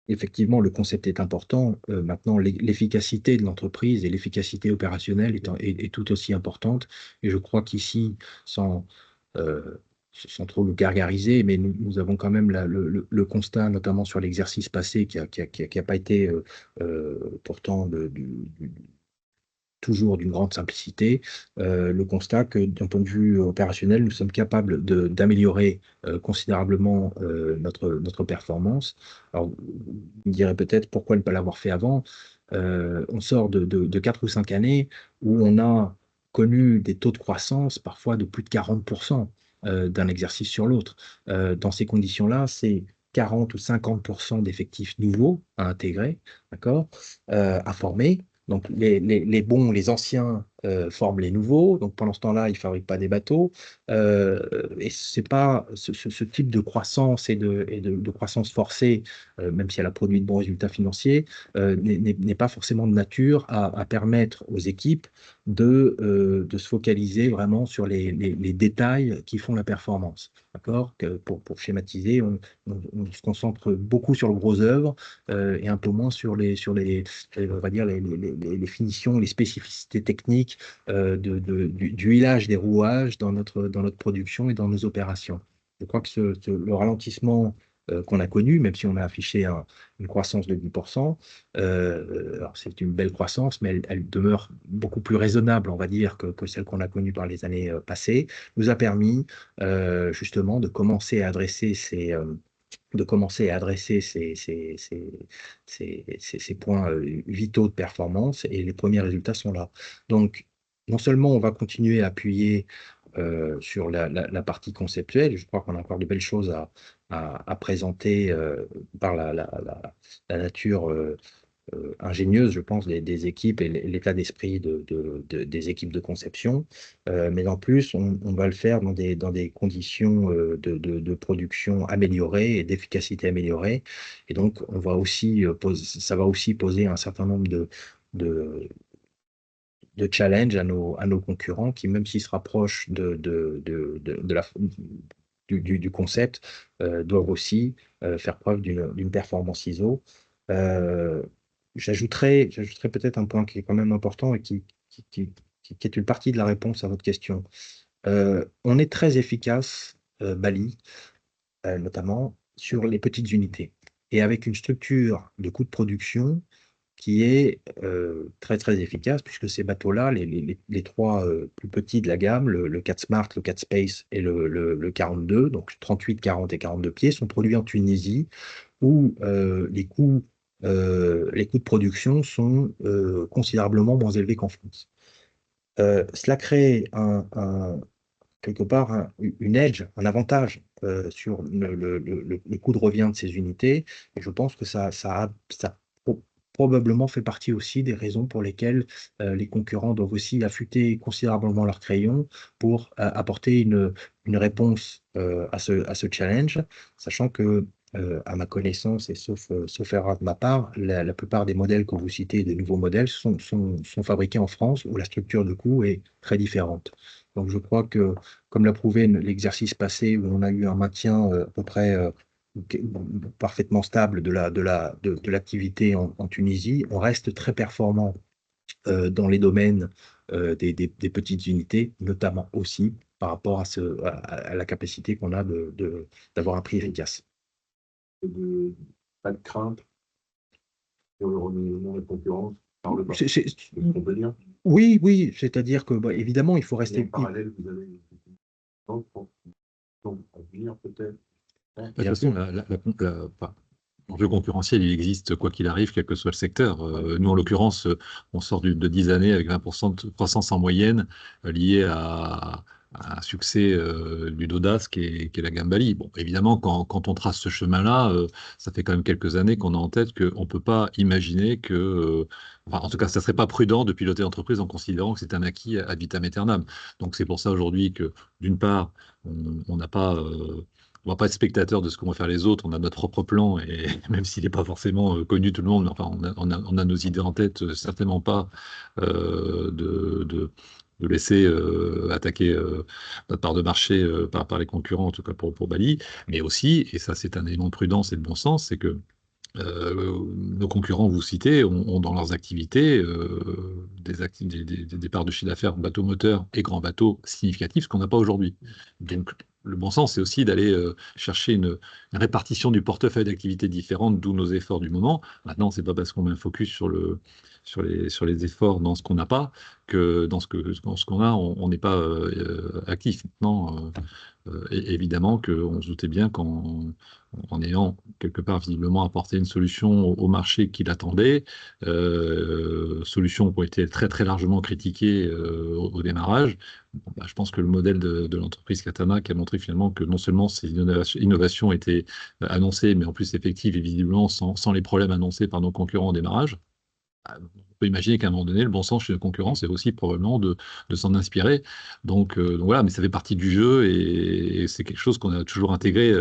Speaker 1: effectivement, le concept est important. Maintenant, l'efficacité de l'entreprise et l'efficacité opérationnelle est tout aussi importante. Et je crois qu'ici, euh, sans trop le gargariser, mais nous avons quand même le constat, notamment sur l'exercice passé, qui a pas été pourtant toujours d'une grande simplicité, le constat que d'un point de vue opérationnel, nous sommes capables d'améliorer considérablement notre performance. Alors, vous me direz peut-être pourquoi ne pas l'avoir fait avant. On sort de 4 ou 5 années où on a connu des taux de croissance parfois de plus de 40% d'un exercice sur l'autre. Dans ces conditions-là, c'est 40 ou 50% d'effectifs nouveaux à intégrer, d'accord, à former. Donc, les bons, les anciens forment les nouveaux. Donc, pendant ce temps-là, ils ne fabriquent pas des bateaux. Et c'est pas ce type de croissance et de croissance forcée, même si elle a produit de bons résultats financiers, n'est pas forcément de nature à permettre aux équipes de se focaliser vraiment sur les détails qui font la performance. D'accord? Pour schématiser, on se concentre beaucoup sur le gros œuvre et un peu moins sur on va dire les finitions, les spécificités techniques du huilage des rouages dans notre production et dans nos opérations. Je crois que le ralentissement qu'on a connu, même si on a affiché une croissance de 10%, alors c'est une belle croissance, mais elle demeure beaucoup plus raisonnable, on va dire, que celle qu'on a connue dans les années passées, nous a permis justement de commencer à adresser ces points vitaux de performance et les premiers résultats sont là. Donc, non seulement on va continuer à appuyer sur la partie conceptuelle, je crois qu'on a encore de belles choses à présenter par la nature ingénieuse, je pense, des équipes et l'état d'esprit des équipes de conception. Mais en plus, on va le faire dans des conditions de production améliorées et d'efficacité améliorée. Et donc, ça va aussi poser un certain nombre de, de challenges à nos concurrents qui, même s'ils se rapprochent du concept, doivent aussi faire preuve d'une performance ISO. Euh, J'ajouterais peut-être un point qui est quand même important et qui est une partie de la réponse à votre question. On est très efficace, Bali, notamment sur les petites unités. Et avec une structure de coût de production qui est très très efficace, puisque ces bateaux-là, les trois plus petits de la gamme, le 4 Smart, le 4 Space et le 42, donc 38, 40 et 42 pieds, sont produits en Tunisie, où les coûts de production sont considérablement moins élevés qu'en France. Cela crée quelque part une edge, un avantage sur le coût de revient de ces unités. Et je pense que ça probablement fait partie aussi des raisons pour lesquelles les concurrents doivent aussi affûter considérablement leur crayon pour apporter une réponse à ce challenge, sachant que à ma connaissance, et sauf erreur de ma part, la plupart des modèles que vous citez, des nouveaux modèles, sont fabriqués en France où la structure de coût est très différente. Donc je crois que, comme l'a prouvé l'exercice passé où on a eu un maintien à peu près parfaitement stable de l'activité en Tunisie. On reste très performant dans les domaines des petites unités, notamment aussi par rapport à la capacité qu'on a d'avoir un prix efficace.
Speaker 6: Pas de crainte sur le renouvellement de la concurrence par le bas.
Speaker 1: C'est- c'est-
Speaker 6: On peut dire.
Speaker 1: Oui, oui, c'est-à-dire que évidemment, il faut
Speaker 6: Et
Speaker 1: rester.
Speaker 6: en parallèle, vous avez donc, à venir peut-être.
Speaker 3: De toute
Speaker 1: Bien
Speaker 3: façon,
Speaker 1: sûr.
Speaker 3: l'enjeu concurrentiel, il existe quoi qu'il arrive, quel que soit le secteur. Nous, en l'occurrence, on sort de 10 années avec 20% de croissance en moyenne liée à un succès du Dodas qui est la gamme Bali. Bon, évidemment, quand on trace ce chemin-là, ça fait quand même quelques années qu'on a en tête qu'on ne peut pas imaginer que, enfin, en tout cas, ça ne serait pas prudent de piloter l'entreprise en considérant que c'est un acquis ad vitam aeternam. Donc c'est pour ça aujourd'hui que, d'une part, on n'a pas... on va pas être spectateur de ce que vont faire les autres, on a notre propre plan, et même s'il n'est pas forcément connu de tout le monde, mais enfin, on a nos idées en tête, certainement pas de laisser attaquer notre part de marché par les concurrents, en tout cas pour Bali, mais aussi, et ça c'est un élément de prudence et de bon sens, c'est que nos concurrents, vous citez, ont dans leurs activités des parts de chiffre d'affaires bateaux moteurs et grands bateaux significatifs, ce qu'on n'a pas aujourd'hui. Donc, le bon sens, c'est aussi d'aller chercher une répartition du portefeuille d'activités différentes, d'où nos efforts du moment. Maintenant, c'est pas parce qu'on met un focus sur les efforts dans ce qu'on n'a pas que dans ce qu'on a, on n'est pas actif. Maintenant, évidemment qu'on se doutait bien en ayant quelque part visiblement apporté une solution au marché qui l'attendait, solutions qui ont été très très largement critiquées au démarrage. Bon, je pense que le modèle de l'entreprise Katana qui a montré finalement que non seulement ces innovations étaient annoncées, mais en plus effectives et visiblement sans les problèmes annoncés par nos concurrents au démarrage. On peut imaginer qu'à un moment donné, le bon sens chez nos concurrents, c'est aussi probablement de s'en inspirer. Donc voilà, mais ça fait partie du jeu et c'est quelque chose qu'on a toujours intégré.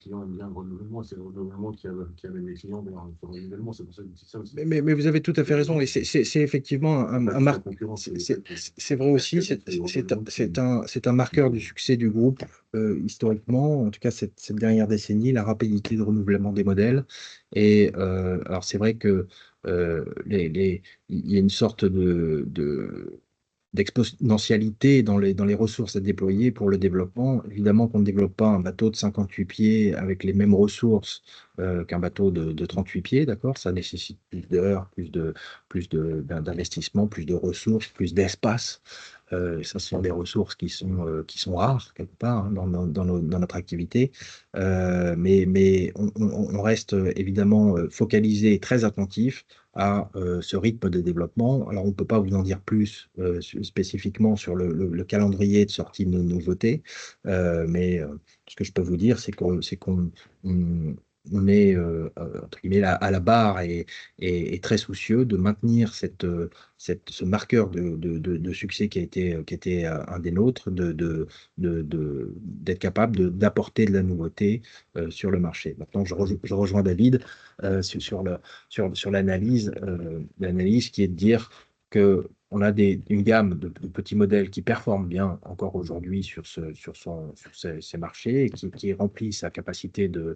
Speaker 6: Les clients aiment bien le renouvellement, c'est le renouvellement qui amène les clients vers le renouvellement, c'est pour ça que je dis ça aussi.
Speaker 1: Mais vous avez tout à fait raison, et c'est effectivement un marqueur. C'est vrai aussi, c'est un marqueur du succès du groupe historiquement, en tout cas cette dernière décennie, la rapidité de renouvellement des modèles. Et alors c'est vrai que il y a une sorte d'exponentialité dans les ressources à déployer pour le développement. Évidemment qu'on ne développe pas un bateau de 58 pieds avec les mêmes ressources qu'un bateau de 38 pieds, d'accord? Ça nécessite plus d'heures, d'investissement, plus de ressources, plus d'espace. Ça, ce sont des ressources qui sont rares, quelque part, hein, dans notre activité. Mais on reste évidemment focalisé et très attentif à ce rythme de développement. Alors, on ne peut pas vous en dire plus spécifiquement sur le calendrier de sortie de nos nouveautés, mais ce que je peux vous dire, c'est qu'on on est entre guillemets, à la barre et très soucieux de maintenir ce marqueur de succès qui a été un des nôtres, d'être capable d'apporter de la nouveauté sur le marché. Maintenant, je rejoins David sur l'analyse qui est de dire qu'on a une gamme de petits modèles qui performent bien encore aujourd'hui sur ces marchés et qui remplit sa capacité de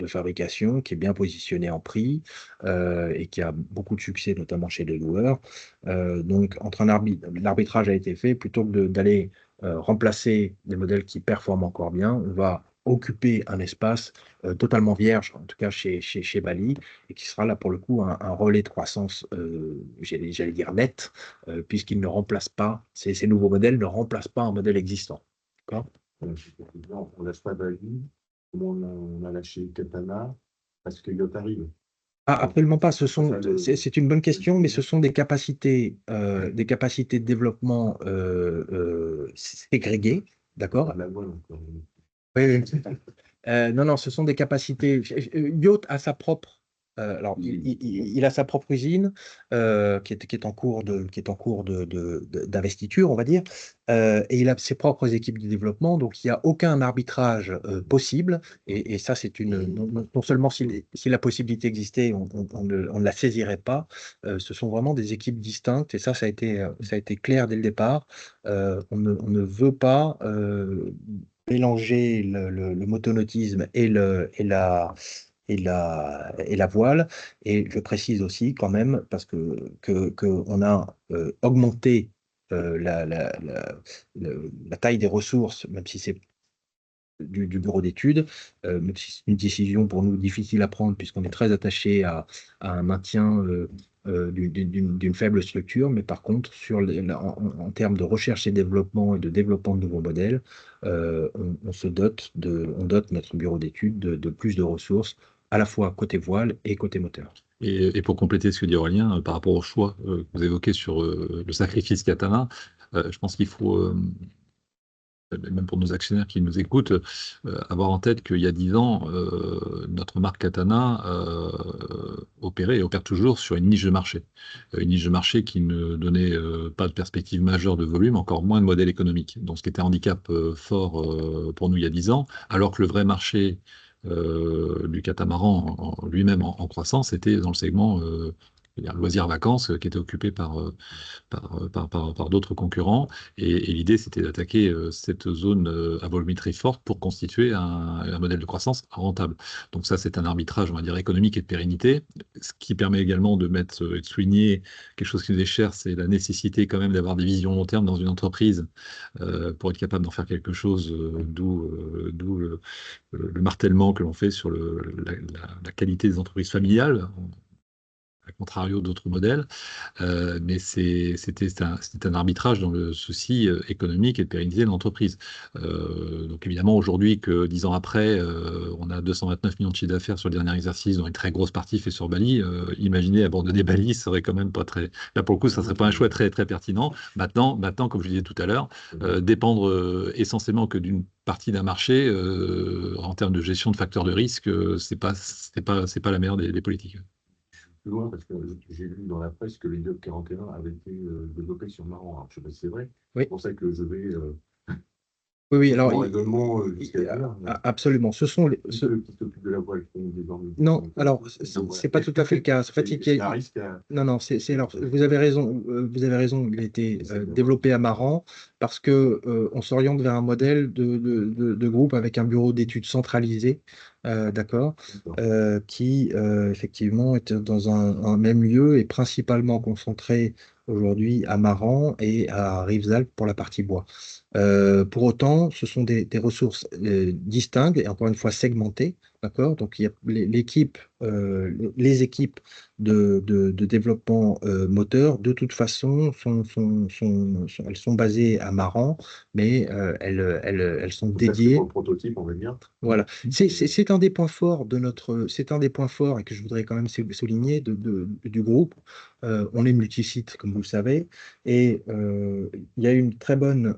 Speaker 1: fabrication, qui est bien positionné en prix et qui a beaucoup de succès, notamment chez les loueurs. Donc, l'arbitrage a été fait, plutôt que d'aller remplacer des modèles qui performent encore bien, on va occuper un espace totalement vierge, en tout cas chez Bali, et qui sera là pour le coup un relais de croissance, j'allais dire net, puisqu'il ne remplace pas, ces nouveaux modèles ne remplacent pas un modèle existant. D'accord ?
Speaker 6: On lâche pas Bali, on a lâché Katana, parce que Yacht arrive.
Speaker 1: Ah, absolument pas. C'est une bonne question, mais ce sont des capacités de développement ségrégées, d'accord?
Speaker 6: La voile encore.
Speaker 1: Oui, oui. Non, ce sont des capacités. Yacht a sa propre. Alors, il a sa propre usine qui est en cours d'investiture, on va dire, et il a ses propres équipes de développement, donc il n'y a aucun arbitrage possible. Et ça, c'est non seulement si la possibilité existait, on ne la saisirait pas. Ce sont vraiment des équipes distinctes, et ça a été clair dès le départ. On ne veut pas mélanger le motonautisme et la voile. Et je précise aussi quand même, parce que on a augmenté la taille des ressources, même si c'est du bureau d'études, même si c'est une décision pour nous difficile à prendre, puisqu'on est très attaché à un maintien d'une faible structure, mais par contre, en termes de recherche et développement et de développement de nouveaux modèles, on dote notre bureau d'études de plus de ressources, à la fois côté voile et côté moteur.
Speaker 3: Et pour compléter ce que dit Aurélien, par rapport au choix que vous évoquez sur le sacrifice Katana, je pense qu'il faut, même pour nos actionnaires qui nous écoutent, avoir en tête qu'il y a 10 ans, notre marque Katana opérait et opère toujours sur une niche de marché. Une niche de marché qui ne donnait pas de perspective majeure de volume, encore moins de modèle économique. Donc ce qui était un handicap fort pour nous il y a 10 ans, alors que le vrai marché du catamaran lui-même en croissance était dans le segment loisirs-vacances qui était occupé par d'autres concurrents. Et l'idée, c'était d'attaquer cette zone à volumétrie forte pour constituer un modèle de croissance rentable. Donc ça, c'est un arbitrage, on va dire, économique et de pérennité, ce qui permet également de souligner quelque chose qui nous est cher, c'est la nécessité quand même d'avoir des visions long terme dans une entreprise pour être capable d'en faire quelque chose, d'où le martèlement que l'on fait sur la qualité des entreprises familiales, à contrario d'autres modèles. Mais c'était un arbitrage dans le souci économique et de pérenniser l'entreprise. Donc évidemment, aujourd'hui, que 10 ans après, on a 229 millions de chiffre d'affaires sur le dernier exercice, dont une très grosse partie fait sur Bali. Imaginez abandonner Bali, ça serait quand même pas très... Là, pour le coup, ça serait pas un choix très, très pertinent. Maintenant, comme je disais tout à l'heure, dépendre essentiellement que d'une partie d'un marché, en termes de gestion de facteurs de risque, c'est pas la meilleure des politiques.
Speaker 6: Plus loin, parce que j'ai lu dans la presse que le Idiot 41 avait été développé sur Maran. Alors, je ne sais pas si c'est vrai.
Speaker 1: Oui.
Speaker 6: C'est pour ça que je vais
Speaker 1: Oui, alors,
Speaker 6: raisonnement jusqu'à dire.
Speaker 1: absolument. Ce sont
Speaker 6: Ceux qui s'occupent de la voile qui ont désormais.
Speaker 1: Non, alors, c'est pas tout à fait le cas. En fait,
Speaker 6: c'est un risque à...
Speaker 1: Non, alors, vous avez raison, il a été développé à Maran parce que on s'oriente vers un modèle de groupe avec un bureau d'études centralisé, d'accord, qui effectivement est dans un même lieu et principalement concentré aujourd'hui à Maran et à Rivesaltes pour la partie bois. Pour autant, ce sont des ressources distinctes et encore une fois segmentées, d'accord? Donc, il y a les équipes de développement moteur, de toute façon, elles sont basées à Maran, mais elles sont dédiées.
Speaker 6: Pour le prototype, on va dire.
Speaker 1: Voilà, c'est un des points forts c'est un des points forts et que je voudrais quand même souligner du groupe. On est multisite, comme vous le savez, et il y a une très bonne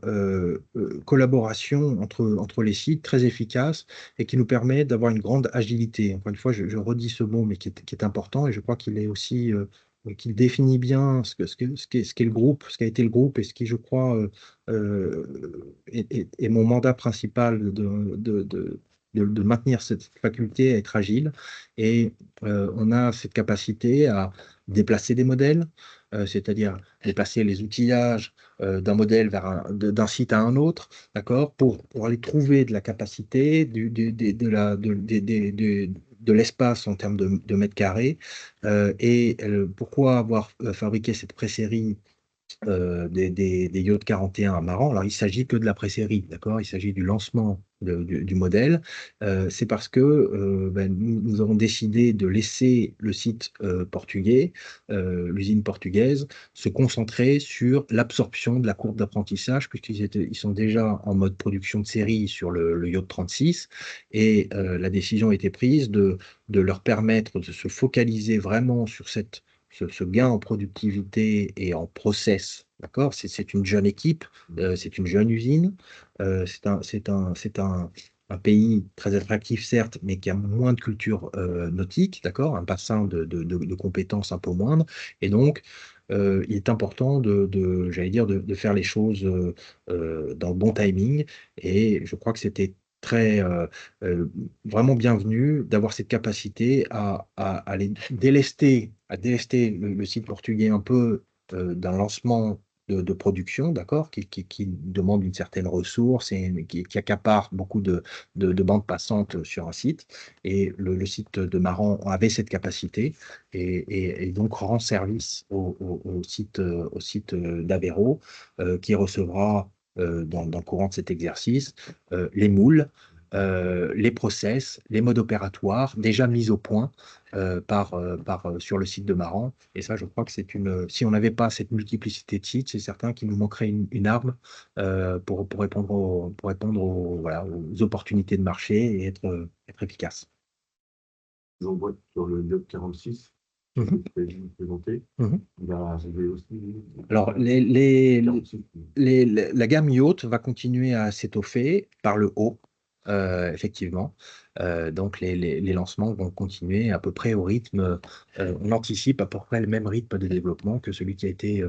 Speaker 1: collaboration entre les sites, très efficace, et qui nous permet d'avoir une grande agilité. Encore une fois, je redis ce mot, mais qui est important, et je crois qu'il est aussi qu'il définit bien ce qu'est le groupe, ce qu'a été le groupe, et ce qui, je crois, est mon mandat principal de maintenir cette faculté à être agile. Et on a cette capacité à déplacer des modèles, c'est-à-dire déplacer les outillages d'un modèle d'un site à un autre, d'accord, pour aller trouver de la capacité, de l'espace en termes de mètres carrés. Pourquoi avoir fabriqué cette pré-série des yachts 41 à Maran? Alors, il s'agit que de la pré-série, d'accord? Il s'agit du lancement du modèle. C'est parce que nous avons décidé de laisser le site portugais, l'usine portugaise, se concentrer sur l'absorption de la courbe d'apprentissage, puisqu'ils sont déjà en mode production de série sur le yacht 36, et la décision a été prise de leur permettre de se focaliser vraiment sur ce gain en productivité et en process, d'accord? C'est une jeune équipe, c'est une jeune usine, c'est un pays très attractif, certes, mais qui a moins de culture nautique, d'accord? Un bassin de compétences un peu moindre. Et donc, il est important j'allais dire, de faire les choses dans le bon timing. Et je crois que c'était vraiment bienvenu d'avoir cette capacité à aller délester le site portugais un peu d'un lancement de production, d'accord, qui demande une certaine ressource et qui accapare beaucoup de bandes passantes sur un site. Et le site de Maran avait cette capacité et donc rend service au site d'Avéro, qui recevra dans le courant de cet exercice les moules, les process, les modes opératoires déjà mis au point sur le site de Maran. Et ça, je crois que si on n'avait pas cette multiplicité de sites, c'est certain qu'il nous manquerait une arme pour répondre voilà, aux opportunités de marché et être efficace.
Speaker 6: J'en vois sur le yacht 46,
Speaker 1: Mhm.
Speaker 6: que j'ai présenté,
Speaker 1: Mhm.
Speaker 6: il va arriver aussi.
Speaker 1: Alors,
Speaker 6: 46,
Speaker 1: la gamme yacht va continuer à s'étoffer par le haut, effectivement. Donc, les lancements vont continuer à peu près au rythme, on anticipe à peu près le même rythme de développement que celui qui a été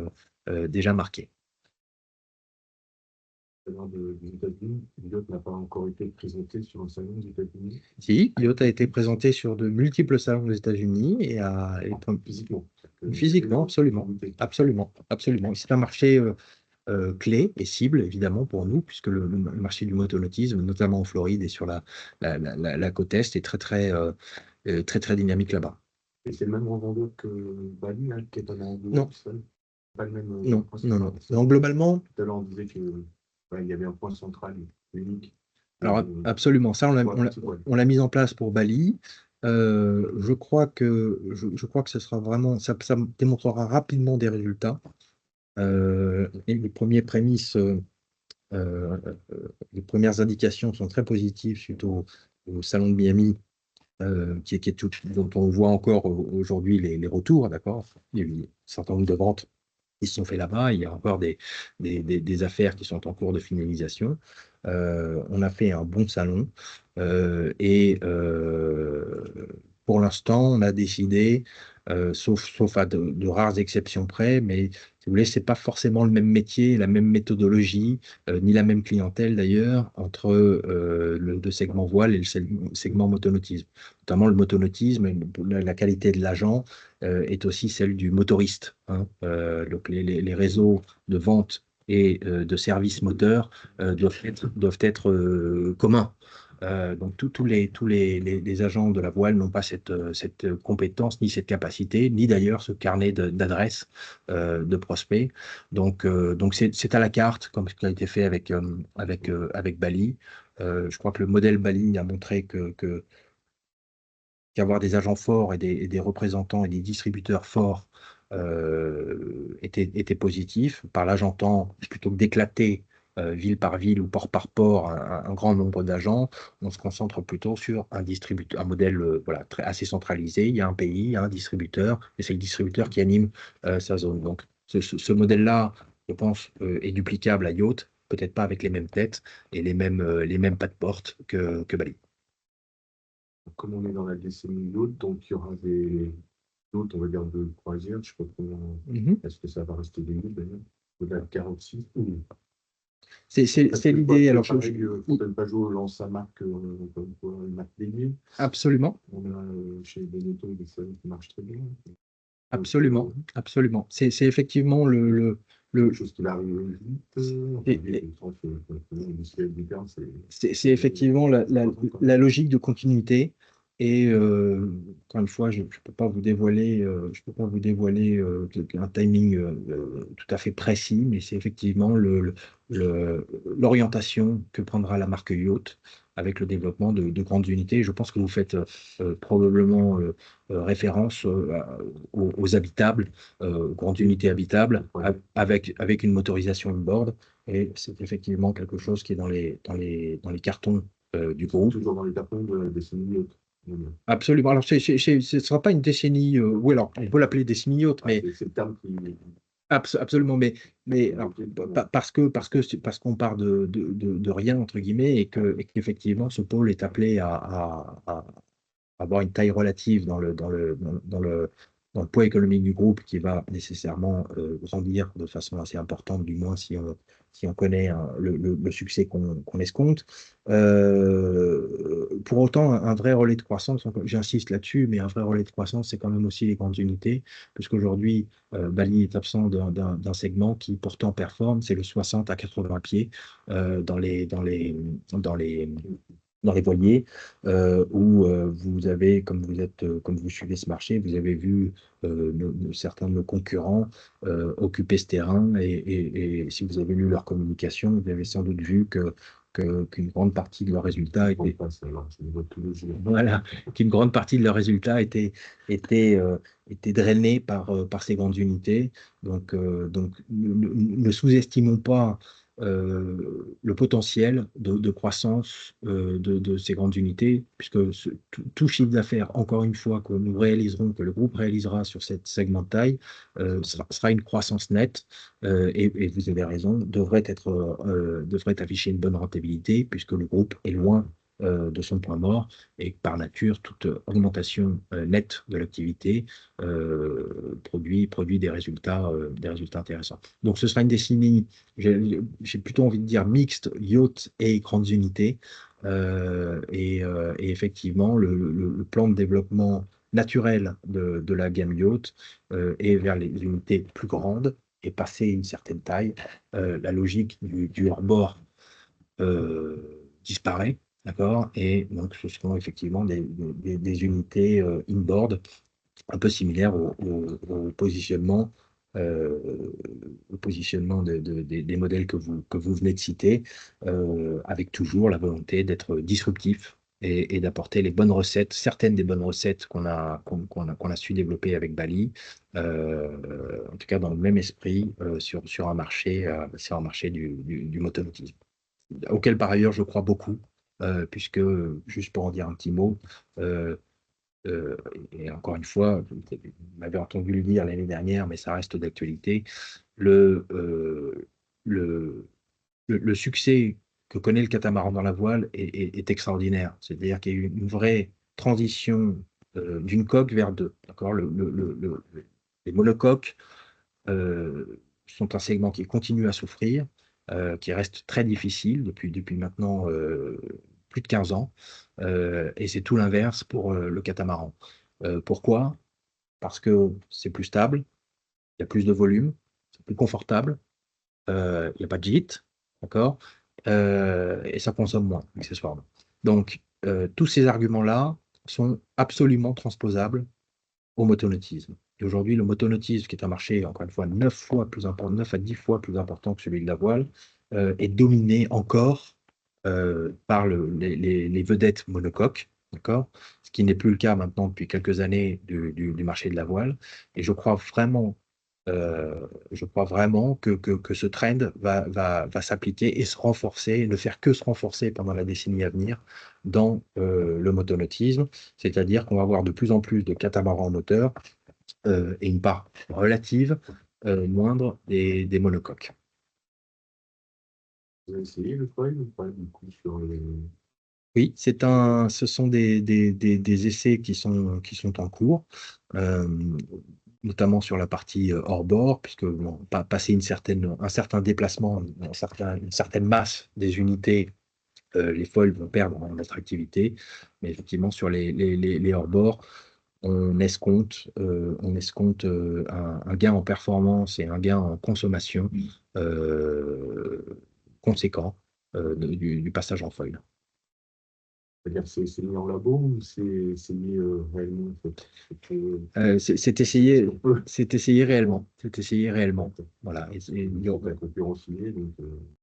Speaker 1: déjà marqué.
Speaker 6: des États-Unis, le yacht n'a pas encore été présenté sur un salon des États-Unis.
Speaker 1: Si, yacht a été présenté sur de multiples salons aux États-Unis
Speaker 6: Physiquement.
Speaker 1: physiquement, absolument. Absolument, absolument. C'est un marché clé et cible, évidemment, pour nous, puisque le marché du motonotisme, notamment en Floride et sur la côte Est, est très dynamique là-bas.
Speaker 6: Et c'est le même revendeur que Bali, hein, qui est un
Speaker 1: Non.
Speaker 6: Pas le même.
Speaker 1: Non, non, non. Donc, globalement,
Speaker 6: tout à l'heure, on disait que il y avait un point central unique.
Speaker 1: alors absolument, ça, on l'a mis en place pour Bali. Je crois que ce sera vraiment, ça démontrera rapidement des résultats. Et les premières indications sont très positives suite au salon de Miami, dont on voit encore aujourd'hui les retours, d'accord. Il y a eu un certain nombre de ventes qui se sont fait là-bas. Il y a encore des affaires qui sont en cours de finalisation. On a fait un bon salon et pour l'instant, on a décidé, sauf à de rares exceptions près, mais si vous voulez, c'est pas forcément le même métier, la même méthodologie, ni la même clientèle d'ailleurs, entre le segment voile et le segment motonautisme. Notamment le motonautisme, la qualité de l'agent est aussi celle du motoriste, hein. Donc les réseaux de vente et de services moteurs doivent être communs. Donc tous les agents de la voile n'ont pas cette compétence, ni cette capacité, ni d'ailleurs ce carnet d'adresses de prospects. Donc c'est à la carte, comme ce qui a été fait avec Bali. Je crois que le modèle Bali a montré qu'avoir des agents forts et des représentants et des distributeurs forts était positif. Par là, j'entends, plutôt que d'éclater ville par ville ou port par port un grand nombre d'agents, on se concentre plutôt sur un modèle voilà, assez centralisé. Il y a un pays, il y a un distributeur, et c'est le distributeur qui anime sa zone. Donc, ce modèle-là, je pense, est duplicable à Yacht, peut-être pas avec les mêmes têtes et les mêmes pas de porte que Bali.
Speaker 6: Comme on est dans la décennie yacht, donc il y aura des yachts, on va dire, de croisière. Je ne sais pas comment. Est-ce que ça va rester des yachts d'ailleurs? Au-delà de 46 ou...
Speaker 1: C'est l'idée. Alors,
Speaker 6: faut peut-être pas jouer lance sa marque, une marque dédiée.
Speaker 1: Absolument.
Speaker 6: On a chez Benetton des salons qui marchent très bien.
Speaker 1: Absolument, absolument. C'est effectivement
Speaker 6: Quelque chose qui va arriver vite.
Speaker 1: C'est effectivement la logique de continuité. Et encore une fois, je ne peux pas vous dévoiler, un timing tout à fait précis, mais c'est effectivement l'orientation que prendra la marque Yacht avec le développement de grandes unités. Je pense que vous faites probablement référence aux habitables, grandes unités habitables, avec une motorisation on-board. Et c'est effectivement quelque chose qui est dans les cartons du groupe.
Speaker 6: Toujours dans les cartons de la décennie yacht.
Speaker 1: Absolument. Alors, ce ne sera pas une décennie, oui, alors, on peut l'appeler décennie yacht, mais
Speaker 6: c'est le terme qui...
Speaker 1: absolument, mais alors, parce qu'on part de rien, entre guillemets, et qu'effectivement, ce pôle est appelé à avoir une taille relative dans dans le poids économique du groupe qui va nécessairement grandir de façon assez importante, du moins si on connaît le succès qu'on escompte. Pour autant, un vrai relais de croissance, j'insiste là-dessus, mais un vrai relais de croissance, c'est quand même aussi les grandes unités, puisqu'aujourd'hui, Bali est absent d'un segment qui pourtant performe, c'est le 60 à 80 pieds dans les voiliers, où vous avez, comme vous suivez ce marché, vous avez vu certains de nos concurrents occuper ce terrain, et si vous avez lu leur communication, vous avez sans doute vu qu'une grande partie de leurs résultats était, voilà, qu'une grande partie de leurs résultats était drainée par ces grandes unités. Donc ne sous-estimons pas le potentiel de croissance de ces grandes unités, puisque tout chiffre d'affaires, encore une fois, que nous réaliserons, que le groupe réalisera sur cette segment de taille, sera une croissance nette, et vous avez raison, devrait afficher une bonne rentabilité, puisque le groupe est loin de son point mort, et par nature, toute augmentation nette de l'activité produit des résultats intéressants. Donc ce sera une décennie, j'ai plutôt envie de dire mixte, yacht et grandes unités. Et effectivement, le plan de développement naturel de la gamme yacht est vers les unités plus grandes et passer une certaine taille. La logique du hors-bord disparaît, d'accord? Et donc ce seront effectivement des unités in-board un peu similaires au positionnement des modèles que vous venez de citer, avec toujours la volonté d'être disruptif et d'apporter les bonnes recettes, certaines des bonnes recettes qu'on a su développer avec Bali, en tout cas dans le même esprit sur un marché du motonotisme, auquel par ailleurs je crois beaucoup, puisque, juste pour en dire un petit mot, euh, et encore une fois, vous m'avez entendu le dire l'année dernière, mais ça reste d'actualité, le, euh, le, le succès que connaît le catamaran dans la voile est extraordinaire. C'est-à-dire qu'il y a eu une vraie transition d'une coque vers deux. D'accord. Les monocoques sont un segment qui continue à souffrir, qui reste très difficile depuis maintenant plus de 15 ans, et c'est tout l'inverse pour le catamaran. Pourquoi? Parce que c'est plus stable, il y a plus de volume, c'est plus confortable, il n'y a pas de gîte, d'accord? Et ça consomme moins, accessoirement. Donc, tous ces arguments-là sont absolument transposables au motonautisme. Et aujourd'hui, le motonautisme, qui est un marché, encore une fois, 9 fois plus important, 9 à 10 fois plus important que celui de la voile, est dominé encore par les vedettes monocoques, d'accord? Ce qui n'est plus le cas maintenant depuis quelques années du marché de la voile. Et je crois vraiment que ce trend va s'appliquer et se renforcer, et ne faire que se renforcer pendant la décennie à venir dans le motonautisme, c'est-à-dire qu'on va avoir de plus en plus de catamarans moteurs et une part relative moindre des monocoques.
Speaker 6: Vous avez essayé le foil ou pas du coup sur les...
Speaker 1: Oui, ce sont des essais qui sont en cours, notamment sur la partie hors-bord, puisque bon, passer un certain déplacement, une certaine masse des unités, les foils vont perdre en attractivité, mais effectivement sur les hors-bords, on escompte un gain en performance et un gain en consommation conséquent du passage en foil.
Speaker 6: C'est-à-dire c'est mis en labo ou c'est mis réellement en fait?
Speaker 1: C'est essayé réellement. C'est essayé réellement. Voilà.
Speaker 6: La concurrence y est, donc,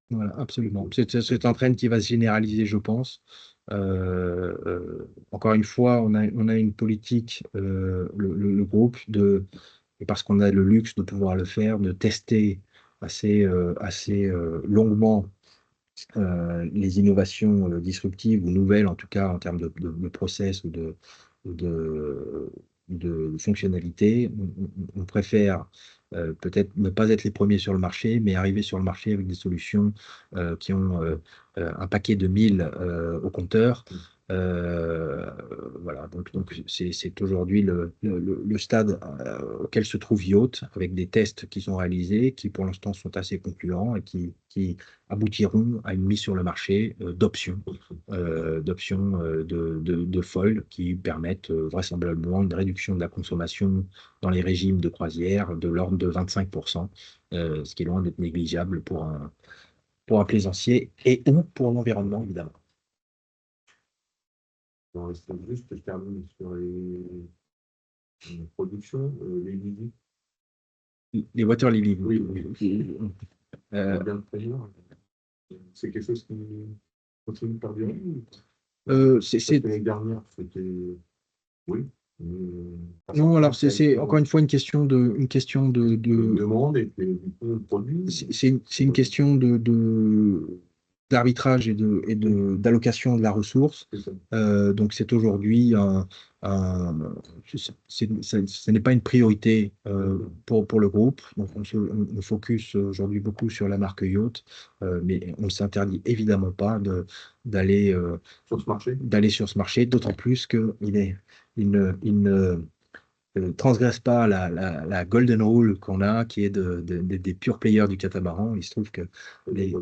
Speaker 1: voilà, absolument. C'est un trend qui va se généraliser, je pense. Encore une fois, on a une politique, le groupe, et parce qu'on a le luxe de pouvoir le faire, de tester assez longuement les innovations disruptives ou nouvelles, en tout cas en termes de process ou de fonctionnalité. On préfère peut-être ne pas être les premiers sur le marché, mais arriver sur le marché avec des solutions qui ont un paquet de 1000 au compteur, Voilà, donc c'est aujourd'hui le stade auquel se trouve Yacht, avec des tests qui sont réalisés, qui pour l'instant sont assez concluants et qui aboutiront à une mise sur le marché d'options de foil qui permettent vraisemblablement une réduction de la consommation dans les régimes de croisière de l'ordre de 25%, ce qui est loin d'être négligeable pour un plaisancier et ou pour l'environnement, évidemment.
Speaker 6: Il en reste juste, je termine sur les productions, les musiques.
Speaker 1: Les water lilies.
Speaker 6: Oui.
Speaker 1: Euh,
Speaker 6: Bien le prévenir. C'est quelque chose qui continue de perdurer.
Speaker 1: c'est
Speaker 6: Parce que l'année dernière, c'était. Oui.
Speaker 1: Non, alors c'est encore une fois une question de
Speaker 6: Une demande et puis du coup, on produit.
Speaker 1: c'est une question d'arbitrage et d'allocation de la ressource.
Speaker 6: C'est ça.
Speaker 1: Donc c'est aujourd'hui ce n'est pas une priorité pour le groupe. Donc on focus aujourd'hui beaucoup sur la marque Yacht, mais on ne s'interdit évidemment pas d'aller
Speaker 6: Sur ce marché,
Speaker 1: d'autant plus qu'il ne transgresse pas la golden rule qu'on a, qui est des pure players du catamaran. Il se trouve que il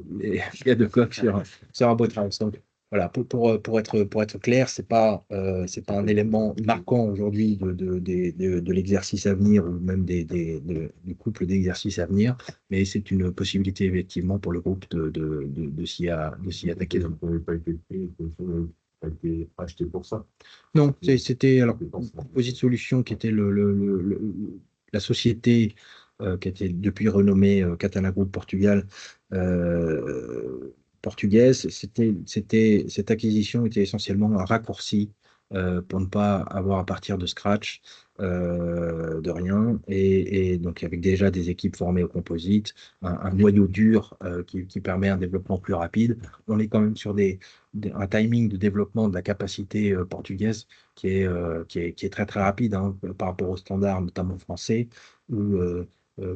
Speaker 1: y a de coq sur un boat house. Donc, voilà, pour être clair, c'est pas un élément marquant aujourd'hui de l'exercice à venir ou même du couple d'exercices à venir, mais c'est une possibilité effectivement pour le groupe de s'y attaquer.
Speaker 6: Ça n'avait pas été pris, ça n'avait pas été acheté pour ça.
Speaker 1: Non, c'était alors Composite Solutions qui était la société qui était depuis renommée Catana Group Portugal portugaise. Cette acquisition était essentiellement un raccourci pour ne pas avoir à partir de scratch, de rien, et donc avec déjà des équipes formées au composite, un noyau dur qui permet un développement plus rapide. On est quand même sur un timing de développement de la capacité portugaise qui est très très rapide par rapport aux standards, notamment français, où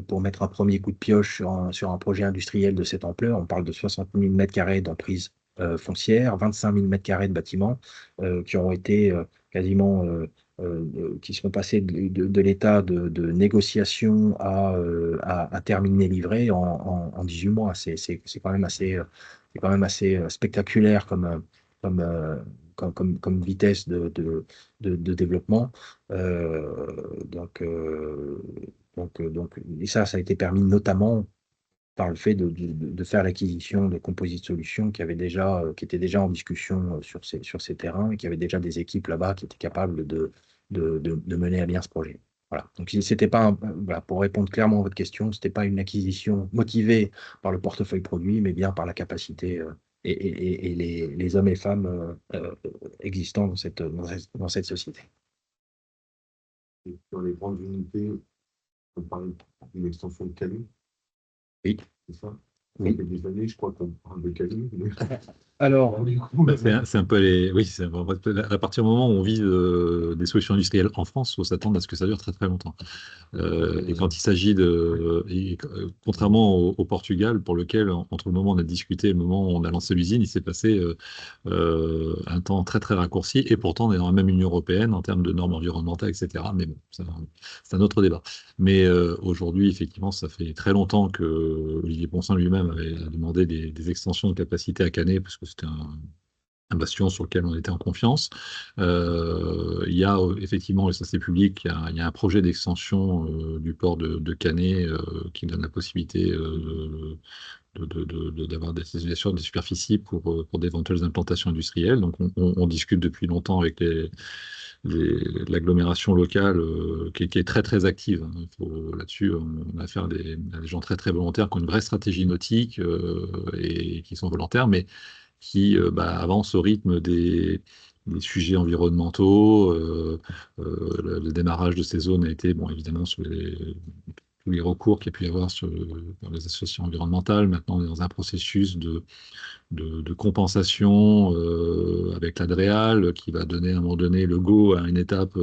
Speaker 1: pour mettre un premier coup de pioche sur un projet industriel de cette ampleur, on parle de 60 000 m² d'emprise foncière, 25 000 m² de bâtiments qui ont été quasiment qui seront passés de l'état de négociation à terminer livré en 18 mois. C'est quand même assez spectaculaire comme vitesse de développement. Et ça a été permis notamment par le fait de faire l'acquisition de Composite Solutions qui était déjà en discussion sur ces terrains et qui avait déjà des équipes là-bas qui étaient capables de mener à bien ce projet. Voilà. Donc, c'était pas voilà, pour répondre clairement à votre question, ce n'était pas une acquisition motivée par le portefeuille produit, mais bien par la capacité et les hommes et femmes existants dans cette société.
Speaker 6: Et sur les grandes unités, on parle d'une extension de Cali.
Speaker 1: Oui.
Speaker 6: C'est ça.
Speaker 1: Oui.
Speaker 6: Ça fait des années, je crois qu'on parle de Cali.
Speaker 1: Alors,
Speaker 3: c'est un peu à partir du moment où on vise des solutions industrielles en France, il faut s'attendre à ce que ça dure très très longtemps. Et quand il s'agit contrairement au Portugal, pour lequel entre le moment où on a discuté et le moment où on a lancé l'usine, il s'est passé un temps très très raccourci, et pourtant on est dans la même Union européenne en termes de normes environnementales, etc. Mais bon, c'est un autre débat. Mais aujourd'hui, effectivement, ça fait très longtemps que Olivier Ponsin lui-même avait demandé des extensions de capacité à Canet, parce que c'était un bastion sur lequel on était en confiance. Il y a effectivement, et ça c'est public, il y a un projet d'extension du port de Canet qui donne la possibilité d'avoir des superficies pour d'éventuelles implantations industrielles. Donc on discute depuis longtemps avec l'agglomération locale qui est très très active. Là-dessus, on a affaire à des gens très très volontaires qui ont une vraie stratégie nautique et qui sont volontaires, mais qui avancent au rythme des sujets environnementaux. Le démarrage de ces zones a été, bon, évidemment, sur tous les recours qu'il y a pu y avoir dans les associations environnementales. Maintenant, on est dans un processus de compensation avec l'Adréal qui va donner à un moment donné le go à une étape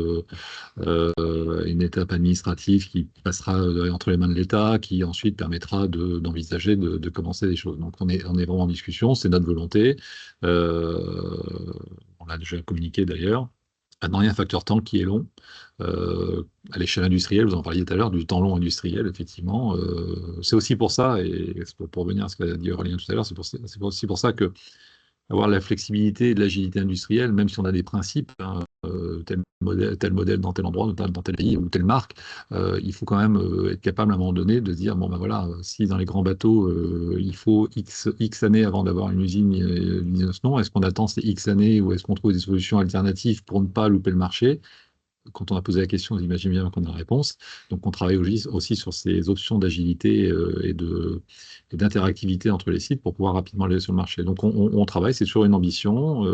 Speaker 3: administrative qui passera entre les mains de l'État, qui ensuite permettra d'envisager de commencer des choses. Donc on est vraiment en discussion, c'est notre volonté. On a déjà communiqué d'ailleurs. Maintenant, il y a un facteur temps qui est long. À l'échelle industrielle, vous en parliez tout à l'heure, du temps long industriel, effectivement. C'est aussi pour ça, et pour revenir à ce qu'a dit Aurélien tout à l'heure, c'est aussi pour ça que avoir la flexibilité et de l'agilité industrielle, même si on a des principes, hein, tel modèle dans tel endroit, dans tel pays ou telle marque, il faut quand même être capable à un moment donné de se dire, bon ben voilà, si dans les grands bateaux, il faut X années avant d'avoir une usine non, est-ce qu'on attend ces X années ou est-ce qu'on trouve des solutions alternatives pour ne pas louper le marché? Quand on a posé la question, vous imaginez bien qu'on a la réponse. Donc, on travaille aussi sur ces options d'agilité et d'interactivité entre les sites pour pouvoir rapidement aller sur le marché. Donc, on travaille, c'est toujours une ambition,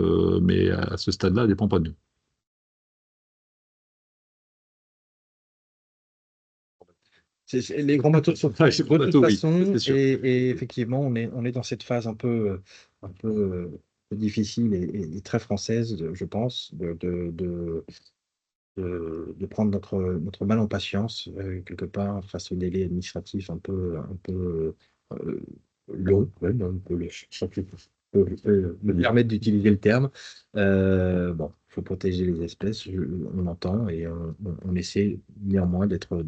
Speaker 3: mais à ce stade-là, elle ne dépend pas de nous.
Speaker 1: Les grands bateaux sont
Speaker 3: Ouais, les grands
Speaker 1: de toute
Speaker 3: bateaux, oui,
Speaker 1: façon,
Speaker 3: c'est sûr.
Speaker 1: et effectivement, on est dans cette phase un peu difficile et très française, je pense, de prendre notre mal en patience, quelque part, face au délai administratif un peu long, même, un peu je peux me permettre d'utiliser le terme. Bon, il faut protéger les espèces, on entend, et on essaie néanmoins d'être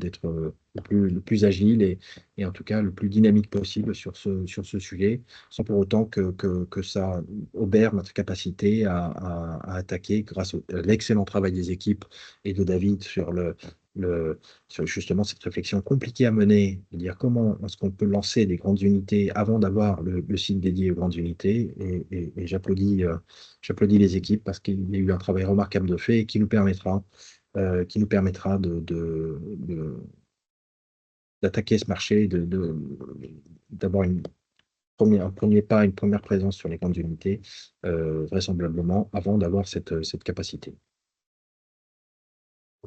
Speaker 1: le plus agile et en tout cas le plus dynamique possible sur ce sujet, sans pour autant que ça obère notre capacité à attaquer grâce à l'excellent travail des équipes et de David sur justement cette réflexion compliquée à mener, de dire comment est-ce qu'on peut lancer des grandes unités avant d'avoir le site dédié aux grandes unités. Et j'applaudis les équipes parce qu'il y a eu un travail remarquable de fait et qui nous permettra d'attaquer ce marché, d'avoir un premier pas, une première présence sur les grandes unités, vraisemblablement, avant d'avoir cette capacité.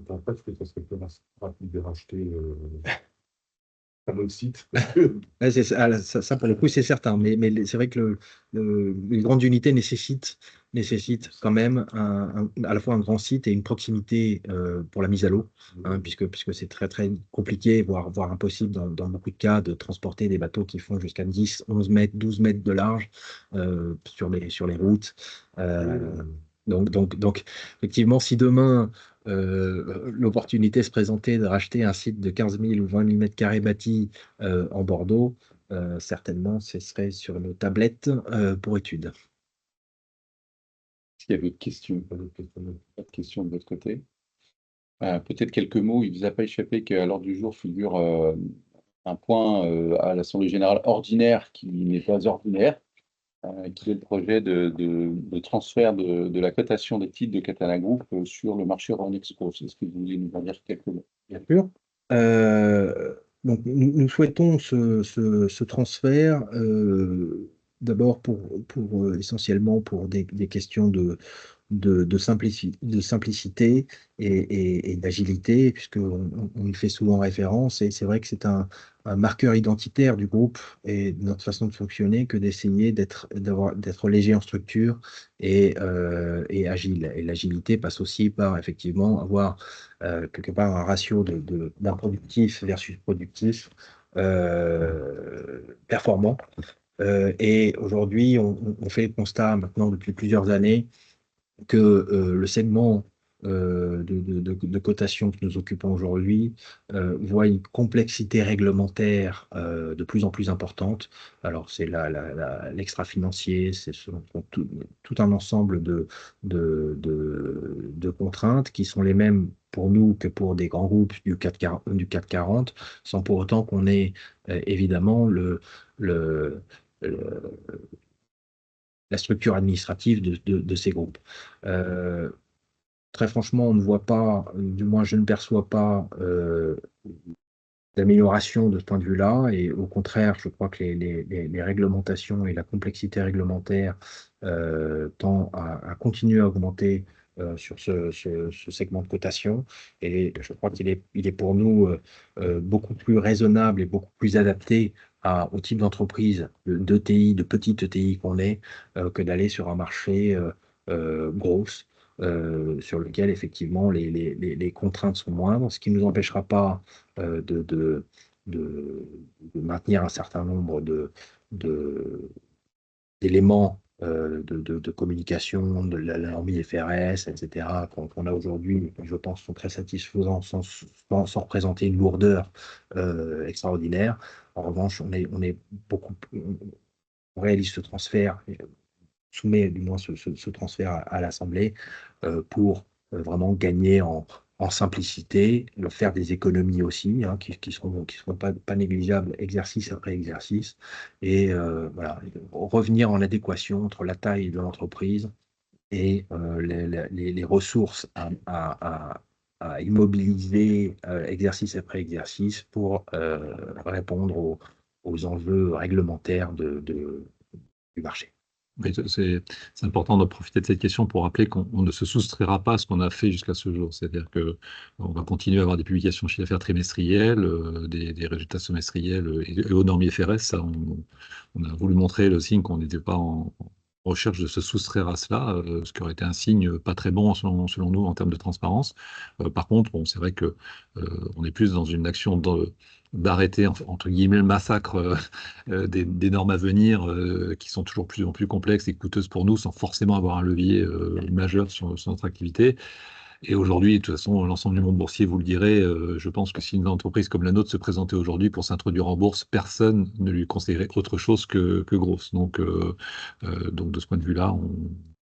Speaker 6: En fait, ça serait plus rapide de racheter un autre site.
Speaker 1: Ouais, ça, pour le coup, c'est certain. Mais c'est vrai que les grandes unités nécessitent quand même à la fois un grand site et une proximité pour la mise à l'eau, hein, puisque c'est très, très compliqué, voire impossible dans beaucoup de cas, de transporter des bateaux qui font jusqu'à 10, 11 mètres, 12 mètres de large sur les routes. Donc, effectivement, si demain, l'opportunité se présentait de racheter un site de 15 000 ou 20 000 mètres carrés bâtis en Bordeaux, certainement, ce serait sur nos tablettes pour étude.
Speaker 2: Est-ce qu'il y a d'autres questions? Pas de questions de votre côté? Peut-être quelques mots. Il ne vous a pas échappé qu'à l'ordre du jour figure un point à l'Assemblée générale ordinaire qui n'est pas ordinaire, qui est le projet de transfert de la cotation des titres de Catana Group sur le marché Euronext. Est-ce que vous voulez nous en dire quelques mots?
Speaker 1: Bien sûr. Donc, nous souhaitons ce transfert d'abord essentiellement pour des questions de simplicité et d'agilité, puisqu'on y fait souvent référence, et c'est vrai que c'est un marqueur identitaire du groupe et de notre façon de fonctionner que d'essayer d'être léger en structure et agile. Et l'agilité passe aussi par effectivement avoir quelque part un ratio d'improductif versus productif performant. Et aujourd'hui, on fait le constat maintenant depuis plusieurs années que le segment de cotation que nous occupons aujourd'hui voit une complexité réglementaire de plus en plus importante. Alors, c'est l'extra-financier, c'est tout un ensemble de contraintes qui sont les mêmes pour nous que pour des grands groupes du CAC 40, sans pour autant qu'on ait évidemment la structure administrative de ces groupes. Très franchement, on ne voit pas, du moins je ne perçois pas d'amélioration de ce point de vue-là, et au contraire, je crois que les réglementations et la complexité réglementaire tend à continuer à augmenter sur ce segment de cotation, et je crois qu'il est pour nous beaucoup plus raisonnable et beaucoup plus adapté au type d'entreprise, d'ETI, de petite ETI qu'on est, que d'aller sur un marché grosse, sur lequel effectivement les contraintes sont moindres, ce qui ne nous empêchera pas de maintenir un certain nombre d'éléments de communication, de la norme IFRS, etc., qu'on a aujourd'hui, qui, je pense, sont très satisfaisants sans représenter une lourdeur extraordinaire. En revanche, on réalise ce transfert, soumet du moins ce transfert à l'Assemblée pour vraiment gagner en simplicité, leur faire des économies aussi, hein, qui seront pas négligeables exercice après exercice, et voilà, revenir en adéquation entre la taille de l'entreprise et les ressources à immobiliser exercice après exercice pour répondre aux enjeux réglementaires du marché.
Speaker 3: Oui, c'est important de profiter de cette question pour rappeler qu'on ne se soustraira pas à ce qu'on a fait jusqu'à ce jour. C'est-à-dire qu'on va continuer à avoir des publications de chiffre d'affaires trimestriels, des résultats semestriels et aux normes IFRS. Ça, on a voulu montrer le signe qu'on n'était pas en recherche de se soustraire à cela, ce qui aurait été un signe pas très bon selon nous en termes de transparence. Par contre, bon, c'est vrai que on est plus dans une action d'arrêter entre guillemets le massacre des normes à venir qui sont toujours plus en plus complexes et coûteuses pour nous sans forcément avoir un levier majeur sur notre activité. Et aujourd'hui, de toute façon, l'ensemble du monde boursier, vous le direz, je pense que si une entreprise comme la nôtre se présentait aujourd'hui pour s'introduire en bourse, personne ne lui conseillerait autre chose que grosse. Donc de ce point de vue-là,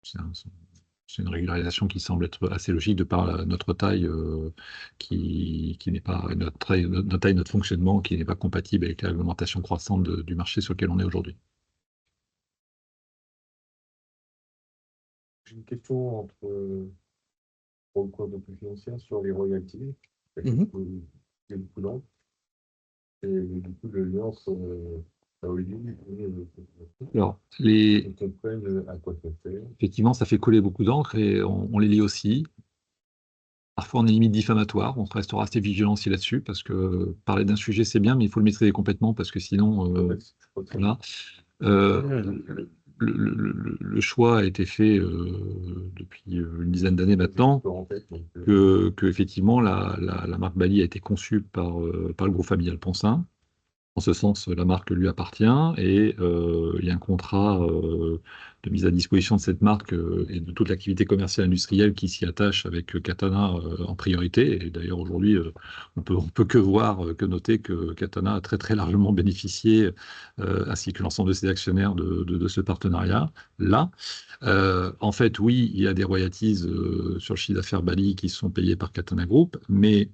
Speaker 3: c'est une régularisation qui semble être assez logique de par notre taille, qui n'est pas notre taille, notre fonctionnement, qui n'est pas compatible avec la réglementation croissante du marché sur lequel on est aujourd'hui.
Speaker 6: J'ai une question pour le cours de plus financière sur les royalties. Il y a beaucoup d'encre. Et du coup, le lien entre la holding et
Speaker 3: Alors,
Speaker 6: comprennent à quoi ça sert.
Speaker 3: effectivement, ça fait couler beaucoup d'encre et on les lit aussi. Parfois, on est limite diffamatoire. On restera assez vigilant aussi là-dessus parce que parler d'un sujet, c'est bien, mais il faut le maîtriser complètement parce que sinon, voilà. Le choix a été fait depuis une dizaine d'années maintenant que effectivement la marque Bally a été conçue par le groupe familial Ponsin. En ce sens, la marque lui appartient et il y a un contrat de mise à disposition de cette marque et de toute l'activité commerciale industrielle qui s'y attache avec Katana en priorité. Et d'ailleurs, aujourd'hui, on peut que voir, que noter que Katana a très très largement bénéficié, ainsi que l'ensemble de ses actionnaires, de ce partenariat-là. En fait, oui, il y a des royalties sur le chiffre d'affaires Bally qui sont payées par Katana Group, mais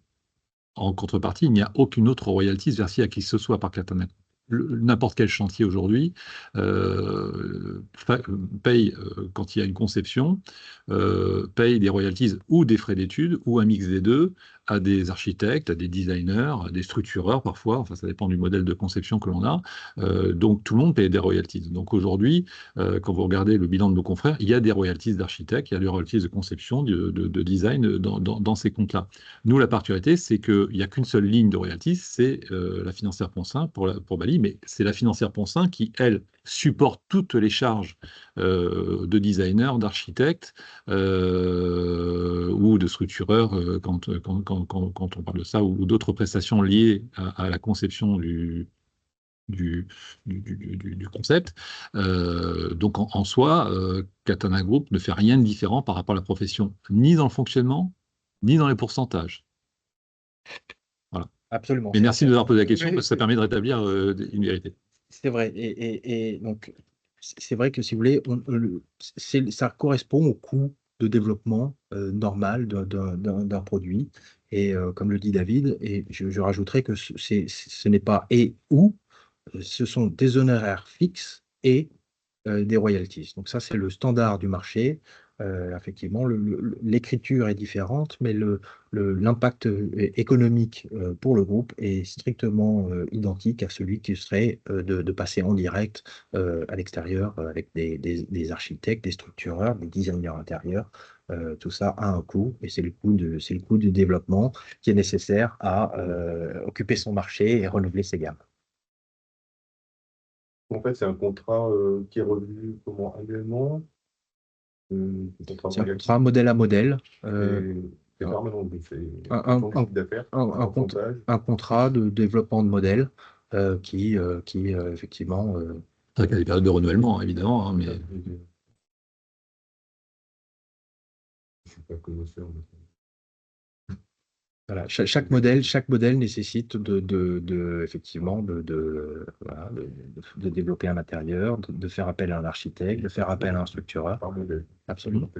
Speaker 3: en contrepartie, il n'y a aucune autre royalties versée à qui que ce soit par Katana. N'importe quel chantier aujourd'hui paye, quand il y a une conception, paye des royalties ou des frais d'études ou un mix des deux à des architectes, à des designers, à des structureurs parfois, enfin ça dépend du modèle de conception que l'on a. Donc tout le monde paye des royalties. Donc aujourd'hui, quand vous regardez le bilan de nos confrères, il y a des royalties d'architectes, il y a des royalties de conception, de design dans ces comptes-là. Nous, la particularité, c'est qu'il n'y a qu'une seule ligne de royalties, c'est la financière Ponsin pour Bally, mais c'est la financière Ponsin qui, elle, supporte toutes les charges de designers, d'architectes ou de structureurs quand on parle de ça, ou d'autres prestations liées à la conception du concept. Donc en soi, Katana Group ne fait rien de différent par rapport à la profession, ni dans le fonctionnement, ni dans les pourcentages. Voilà.
Speaker 1: Absolument.
Speaker 3: Mais merci de nous avoir posé la question parce que ça permet de rétablir une vérité.
Speaker 1: C'est vrai. Et donc, c'est vrai que si vous voulez, ça correspond au coût de développement normal d'un produit. Et comme le dit David, et je rajouterais que ce n'est pas et ou, ce sont des honoraires fixes et des royalties. Donc ça, c'est le standard du marché. Effectivement, l'écriture est différente, mais l'impact économique pour le groupe est strictement identique à celui qui serait de passer en direct à l'extérieur avec des architectes, des structureurs, des designers intérieurs. Tout ça a un coût et c'est le coût du développement qui est nécessaire à occuper son marché et renouveler ses gammes.
Speaker 6: En fait, c'est un contrat qui est revu annuellement.
Speaker 1: C'est un contrat modèle à modèle.
Speaker 6: C'est permanent,
Speaker 1: un contrat de développement de modèle qui effectivement
Speaker 3: C'est vrai qu'il y a des périodes de renouvellement, évidemment, hein, mais
Speaker 6: Je suis pas connaisseur.
Speaker 1: Voilà, chaque modèle nécessite effectivement voilà, de développer un intérieur, de faire appel à un architecte, de faire appel à un structureur.
Speaker 6: Par modèle.
Speaker 1: Absolument.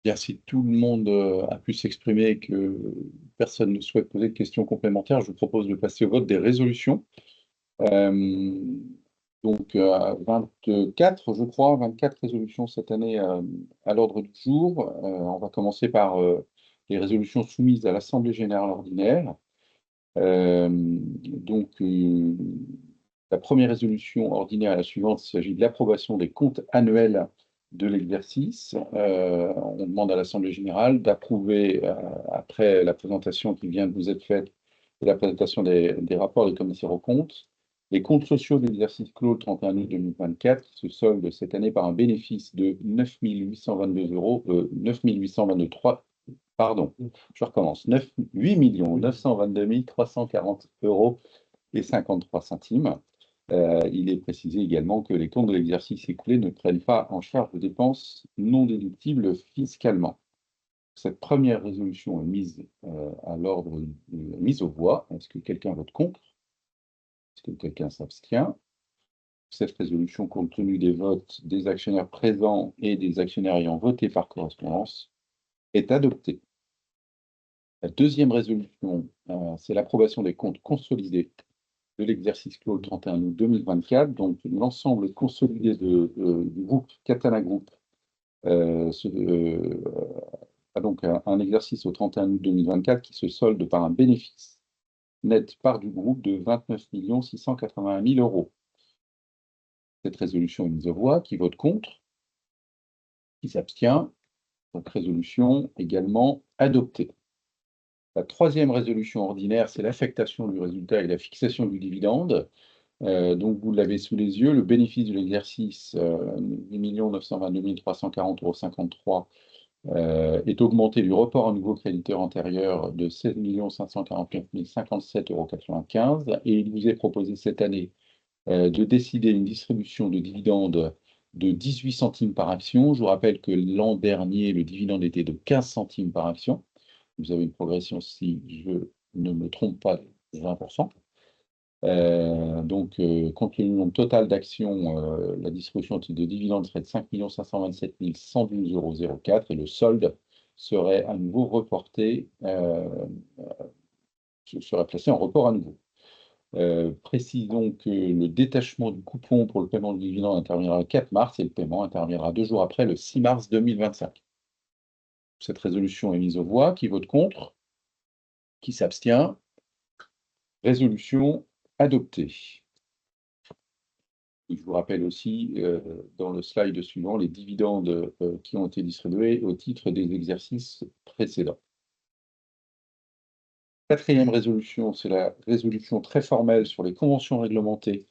Speaker 2: Bien, si tout le monde a pu s'exprimer et que personne ne souhaite poser de questions complémentaires, je vous propose de passer au vote des résolutions. Donc, 24, je crois, 24 résolutions cette année à l'ordre du jour. On va commencer par les résolutions soumises à l'Assemblée générale ordinaire. La première résolution ordinaire est la suivante. Il s'agit de l'approbation des comptes annuels de l'exercice. On demande à l'Assemblée générale d'approuver, après la présentation qui vient de vous être faite, et la présentation des rapports des commissaires aux comptes, les comptes sociaux de l'exercice clos le 31 août 2024, qui se soldent cette année par un bénéfice de 9 822 euros, 9 823, pardon, je recommence, 8 922 340 euros et 53 centimes. Il est précisé également que les comptes de l'exercice écoulé ne prennent pas en charge de dépenses non déductibles fiscalement. Cette première résolution est mise à l'ordre, mise aux voix. Est-ce que quelqu'un vote contre? Est-ce que quelqu'un s'abstient? Cette résolution, compte tenu des votes des actionnaires présents et des actionnaires ayant voté par correspondance, est adoptée. La deuxième résolution, c'est l'approbation des comptes consolidés de l'exercice clos le 31 août 2024. Donc, l'ensemble consolidé du groupe Catana Group a donc un exercice au 31 août 2024 qui se solde par un bénéfice net part du groupe de 29 681 000 euros. Cette résolution est mise aux voix. Qui vote contre? Qui s'abstient? Donc, résolution également adoptée. La troisième résolution ordinaire, c'est l'affectation du résultat et la fixation du dividende. Donc, vous l'avez sous les yeux, le bénéfice de l'exercice, 8 922 340,53 € est augmenté du report à nouveau créditeur antérieur de 16 549 057,95 € et il vous est proposé cette année de décider une distribution de dividendes de 18 centimes par action. Je vous rappelle que l'an dernier, le dividende était de 15 centimes par action. Vous avez une progression, si je ne me trompe pas, de 20%. Compte tenu du nombre total d'actions, la distribution de dividendes serait de 5 527 112,04 € et le solde serait à nouveau reporté, serait placé en report à nouveau. Précisons que le détachement du coupon pour le paiement du dividende interviendra le 4 mars et le paiement interviendra 2 jours après, le 6 mars 2025. Cette résolution est mise aux voix. Qui vote contre? Qui s'abstient? Résolution adoptée. Je vous rappelle aussi, dans le slide suivant, les dividendes qui ont été distribués au titre des exercices précédents. Quatrième résolution, c'est la résolution très formelle sur les conventions réglementées.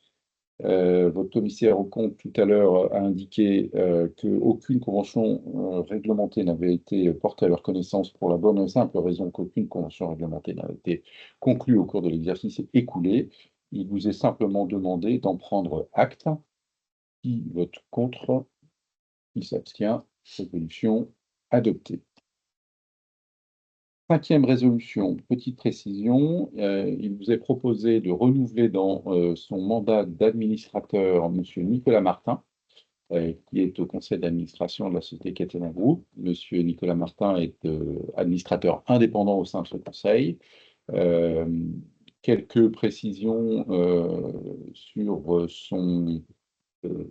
Speaker 2: Votre commissaire aux comptes tout à l'heure a indiqué qu'aucune convention réglementée n'avait été portée à leur connaissance pour la bonne et simple raison qu'aucune convention réglementée n'avait été conclue au cours de l'exercice écoulé. Il vous est simplement demandé d'en prendre acte. Qui vote contre? Qui s'abstient? Résolution adoptée. Cinquième résolution, petite précision, il vous est proposé de renouveler dans son mandat d'administrateur M. Nicolas Martin, qui est au conseil d'administration de la société Catena Group. M. Nicolas Martin est administrateur indépendant au sein de ce conseil. Quelques précisions sur son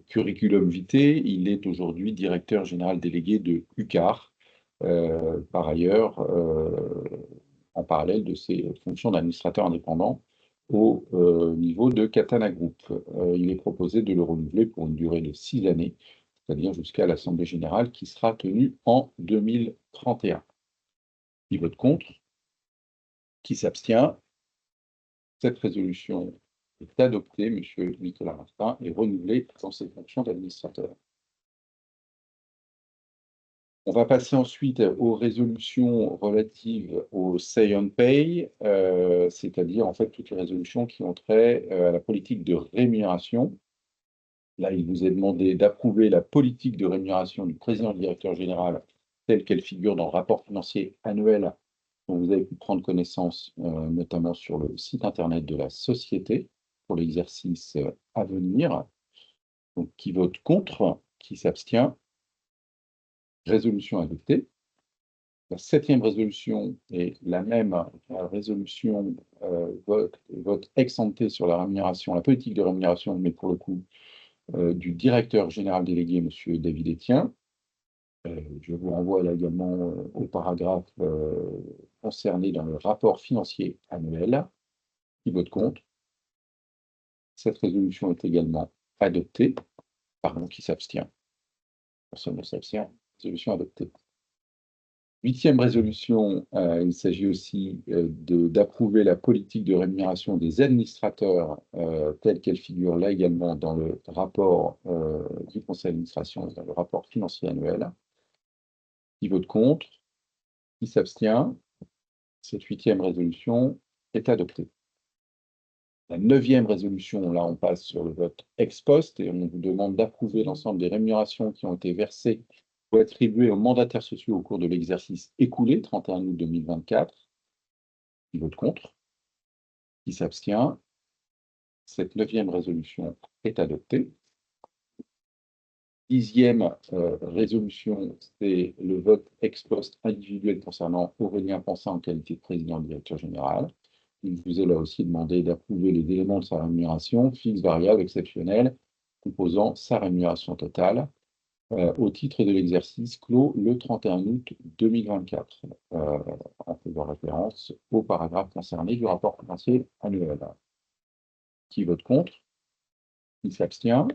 Speaker 2: curriculum vitae. Il est aujourd'hui directeur général délégué de UCAR. Par ailleurs, en parallèle de ses fonctions d'administrateur indépendant au niveau de Catana Group. Il est proposé de le renouveler pour une durée de 6 années, c'est-à-dire jusqu'à l'Assemblée générale qui sera tenue en 2031. Qui vote contre? Qui s'abstient? Cette résolution est adoptée. Monsieur Nicolas Martin est renouvelé dans ses fonctions d'administrateur. On va passer ensuite aux résolutions relatives au Say on Pay, c'est-à-dire en fait toutes les résolutions qui ont trait à la politique de rémunération. Là, il vous est demandé d'approuver la politique de rémunération du président et du directeur général telle qu'elle figure dans le rapport financier annuel dont vous avez pu prendre connaissance, notamment sur le site internet de la société pour l'exercice à venir. Donc, qui vote contre, qui s'abstient, résolution adoptée. La 7e résolution est la même résolution, vote ex ante sur la rémunération, la politique de rémunération, mais pour le coup, du directeur général délégué, M. David Etienne. Je vous renvoie là également au paragraphe concerné dans le rapport financier annuel, qui vote contre. Cette résolution est également adoptée. Pardon, qui s'abstient. Personne ne s'abstient. Résolution adoptée. 8e résolution, il s'agit aussi d'approuver la politique de rémunération des administrateurs telle qu'elle figure là également dans le rapport du conseil d'administration, dans le rapport financier annuel. Qui vote contre, qui s'abstient. Cette 8e résolution est adoptée. La 9e résolution, là on passe sur le vote ex post et on vous demande d'approuver l'ensemble des rémunérations qui ont été versées ou attribuées aux mandataires sociaux au cours de l'exercice écoulé, 31 août 2024. Qui vote contre, qui s'abstient. Cette 9e résolution est adoptée. 10e résolution, c'est le vote ex post individuel concernant Aurélien Pansin en qualité de président et directeur général. Il vous est là aussi demandé d'approuver les éléments de sa rémunération fixe, variable, exceptionnelle, composant sa rémunération totale au titre de l'exercice clos le 31 août 2024, en faisant référence au paragraphe concerné du rapport financier annuel. Qui vote contre? Qui s'abstient?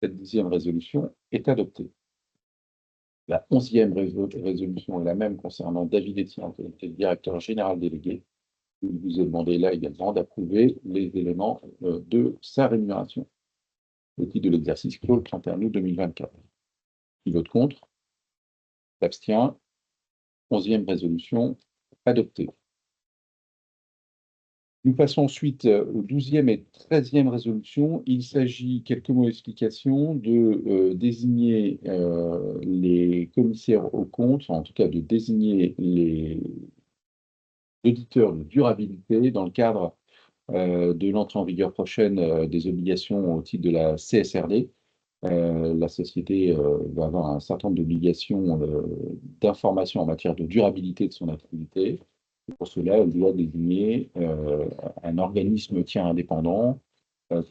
Speaker 2: Cette 10e résolution est adoptée. La 11e résolution est la même concernant David Etienne en qualité de directeur général délégué. Il vous est demandé là également d'approuver les éléments de sa rémunération au titre de l'exercice clos le 31 août 2024. Qui vote contre? S'abstient. 11e résolution adoptée. Nous passons ensuite aux 12e et 13e résolutions. Il s'agit, quelques mots d'explication, de désigner les commissaires aux comptes, en tout cas de désigner les auditeurs de durabilité dans le cadre de l'entrée en vigueur prochaine des obligations au titre de la CSRD. La société va avoir un certain nombre d'obligations d'information en matière de durabilité de son activité. Pour cela, elle doit désigner un organisme tiers indépendant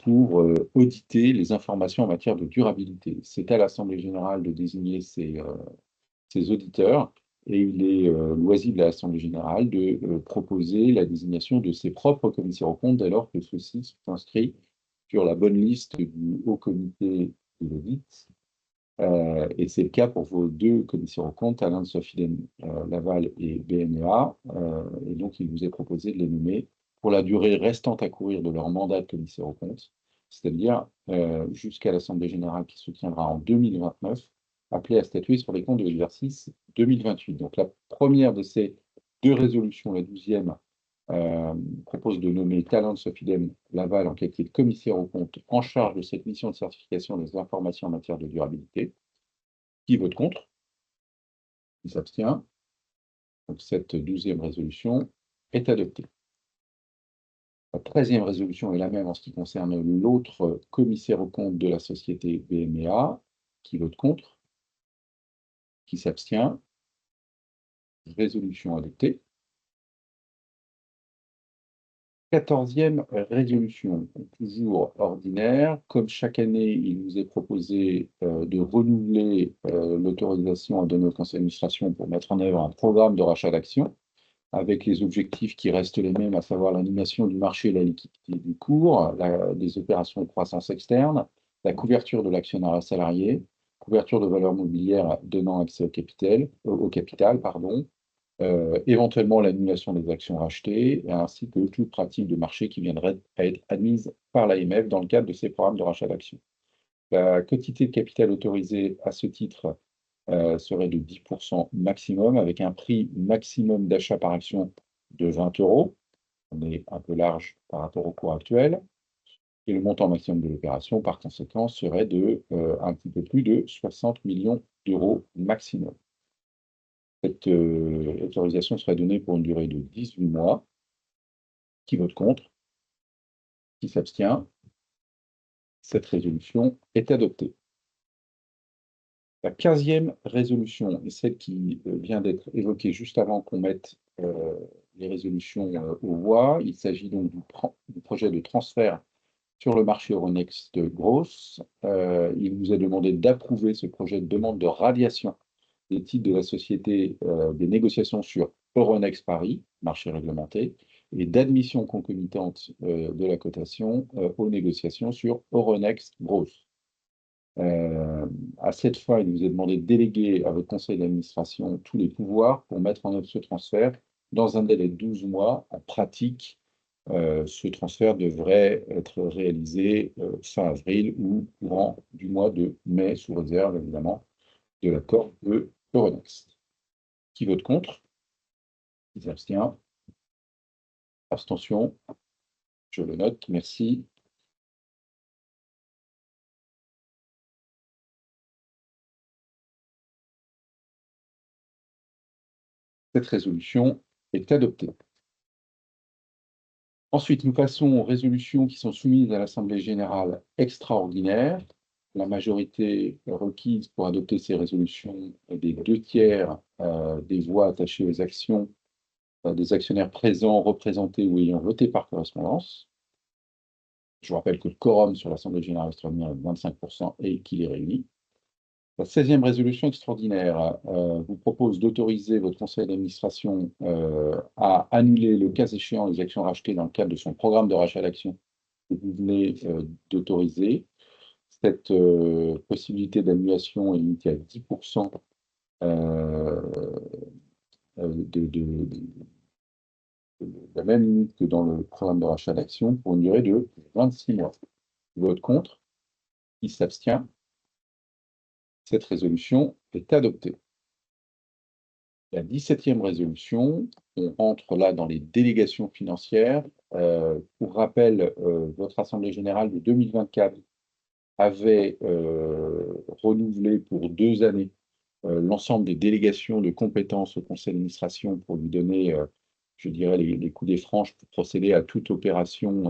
Speaker 2: pour auditer les informations en matière de durabilité. C'est à l'Assemblée générale de désigner ces auditeurs et il est loisible à l'Assemblée générale de proposer la désignation de ses propres commissaires aux comptes dès lors que ceux-ci sont inscrits sur la bonne liste du Haut Comité de l'audit. Et c'est le cas pour vos deux commissaires aux comptes, Alain de Sophie Laval et BNEA. Et donc, il vous est proposé de les nommer pour la durée restante à courir de leur mandat de commissaire aux comptes, c'est-à-dire jusqu'à l'Assemblée générale qui se tiendra en 2029, appelée à statuer sur les comptes de l'exercice 2028. Donc, la première de ces deux résolutions, la 12e, propose de nommer Talent Sophie Laval en qualité de commissaire aux comptes en charge de cette mission de certification des informations en matière de durabilité. Qui vote contre? Qui s'abstient? Donc cette 12e résolution est adoptée. La 13e résolution est la même en ce qui concerne l'autre commissaire aux comptes de la société BMEA. Qui vote contre? Qui s'abstient? Résolution adoptée. 14e résolution, toujours ordinaire. Comme chaque année, il vous est proposé de renouveler l'autorisation à donner au conseil d'administration pour mettre en œuvre un programme de rachat d'actions avec les objectifs qui restent les mêmes, à savoir l'animation du marché et la liquidité du cours, des opérations de croissance externe, la couverture de l'actionnariat salarié, couverture de valeurs mobilières donnant accès au capital, éventuellement l'annulation des actions rachetées, ainsi que toute pratique de marché qui viendrait à être admise par l'AMF dans le cadre de ces programmes de rachat d'actions. La quantité de capital autorisée à ce titre serait de 10% maximum, avec un prix maximum d'achat par action de 20 €. On est un peu large par rapport au cours actuel. Et le montant maximum de l'opération, par conséquent, serait de un petit peu plus de 60 millions d'euros maximum. Cette autorisation serait donnée pour une durée de 18 mois. Qui vote contre? Qui s'abstient? Cette résolution est adoptée. La 15e résolution est celle qui vient d'être évoquée juste avant qu'on mette les résolutions aux voix. Il s'agit donc du projet de transfert sur le marché Euronext Growth. Il vous est demandé d'approuver ce projet de demande de radiation des titres de la société des négociations sur Euronext Paris, marché réglementé, et d'admission concomitante de la cotation aux négociations sur Euronext Growth. À cette fin, il vous est demandé de déléguer à votre conseil d'administration tous les pouvoirs pour mettre en œuvre ce transfert dans un délai de 12 mois. En pratique, ce transfert devrait être réalisé fin avril ou courant du mois de mai, sous réserve évidemment de l'accord de Euronext. Qui vote contre? Qui s'abstient? Abstention? Je le note, merci. Cette résolution est adoptée. Ensuite, nous passons aux résolutions qui sont soumises à l'Assemblée générale extraordinaire. La majorité requise pour adopter ces résolutions est des 2/3 des voix attachées aux actions des actionnaires présents, représentés ou ayant voté par correspondance. Je vous rappelle que le quorum sur l'Assemblée générale extraordinaire est de 25% et qu'il est réuni. La 16e résolution extraordinaire vous propose d'autoriser votre conseil d'administration à annuler, le cas échéant, les actions rachetées dans le cadre de son programme de rachat d'actions que vous venez d'autoriser. Cette possibilité d'annulation est limitée à 10% de la même limite que dans le programme de rachat d'actions pour une durée de 26 mois. Vote contre? Qui s'abstient? Cette résolution est adoptée. La 17e résolution, on entre là dans les délégations financières. Pour rappel, votre Assemblée générale de 2024 avait renouvelé pour 2 années l'ensemble des délégations de compétences au conseil d'administration pour lui donner, je dirais, les coups des franches pour procéder à toute opération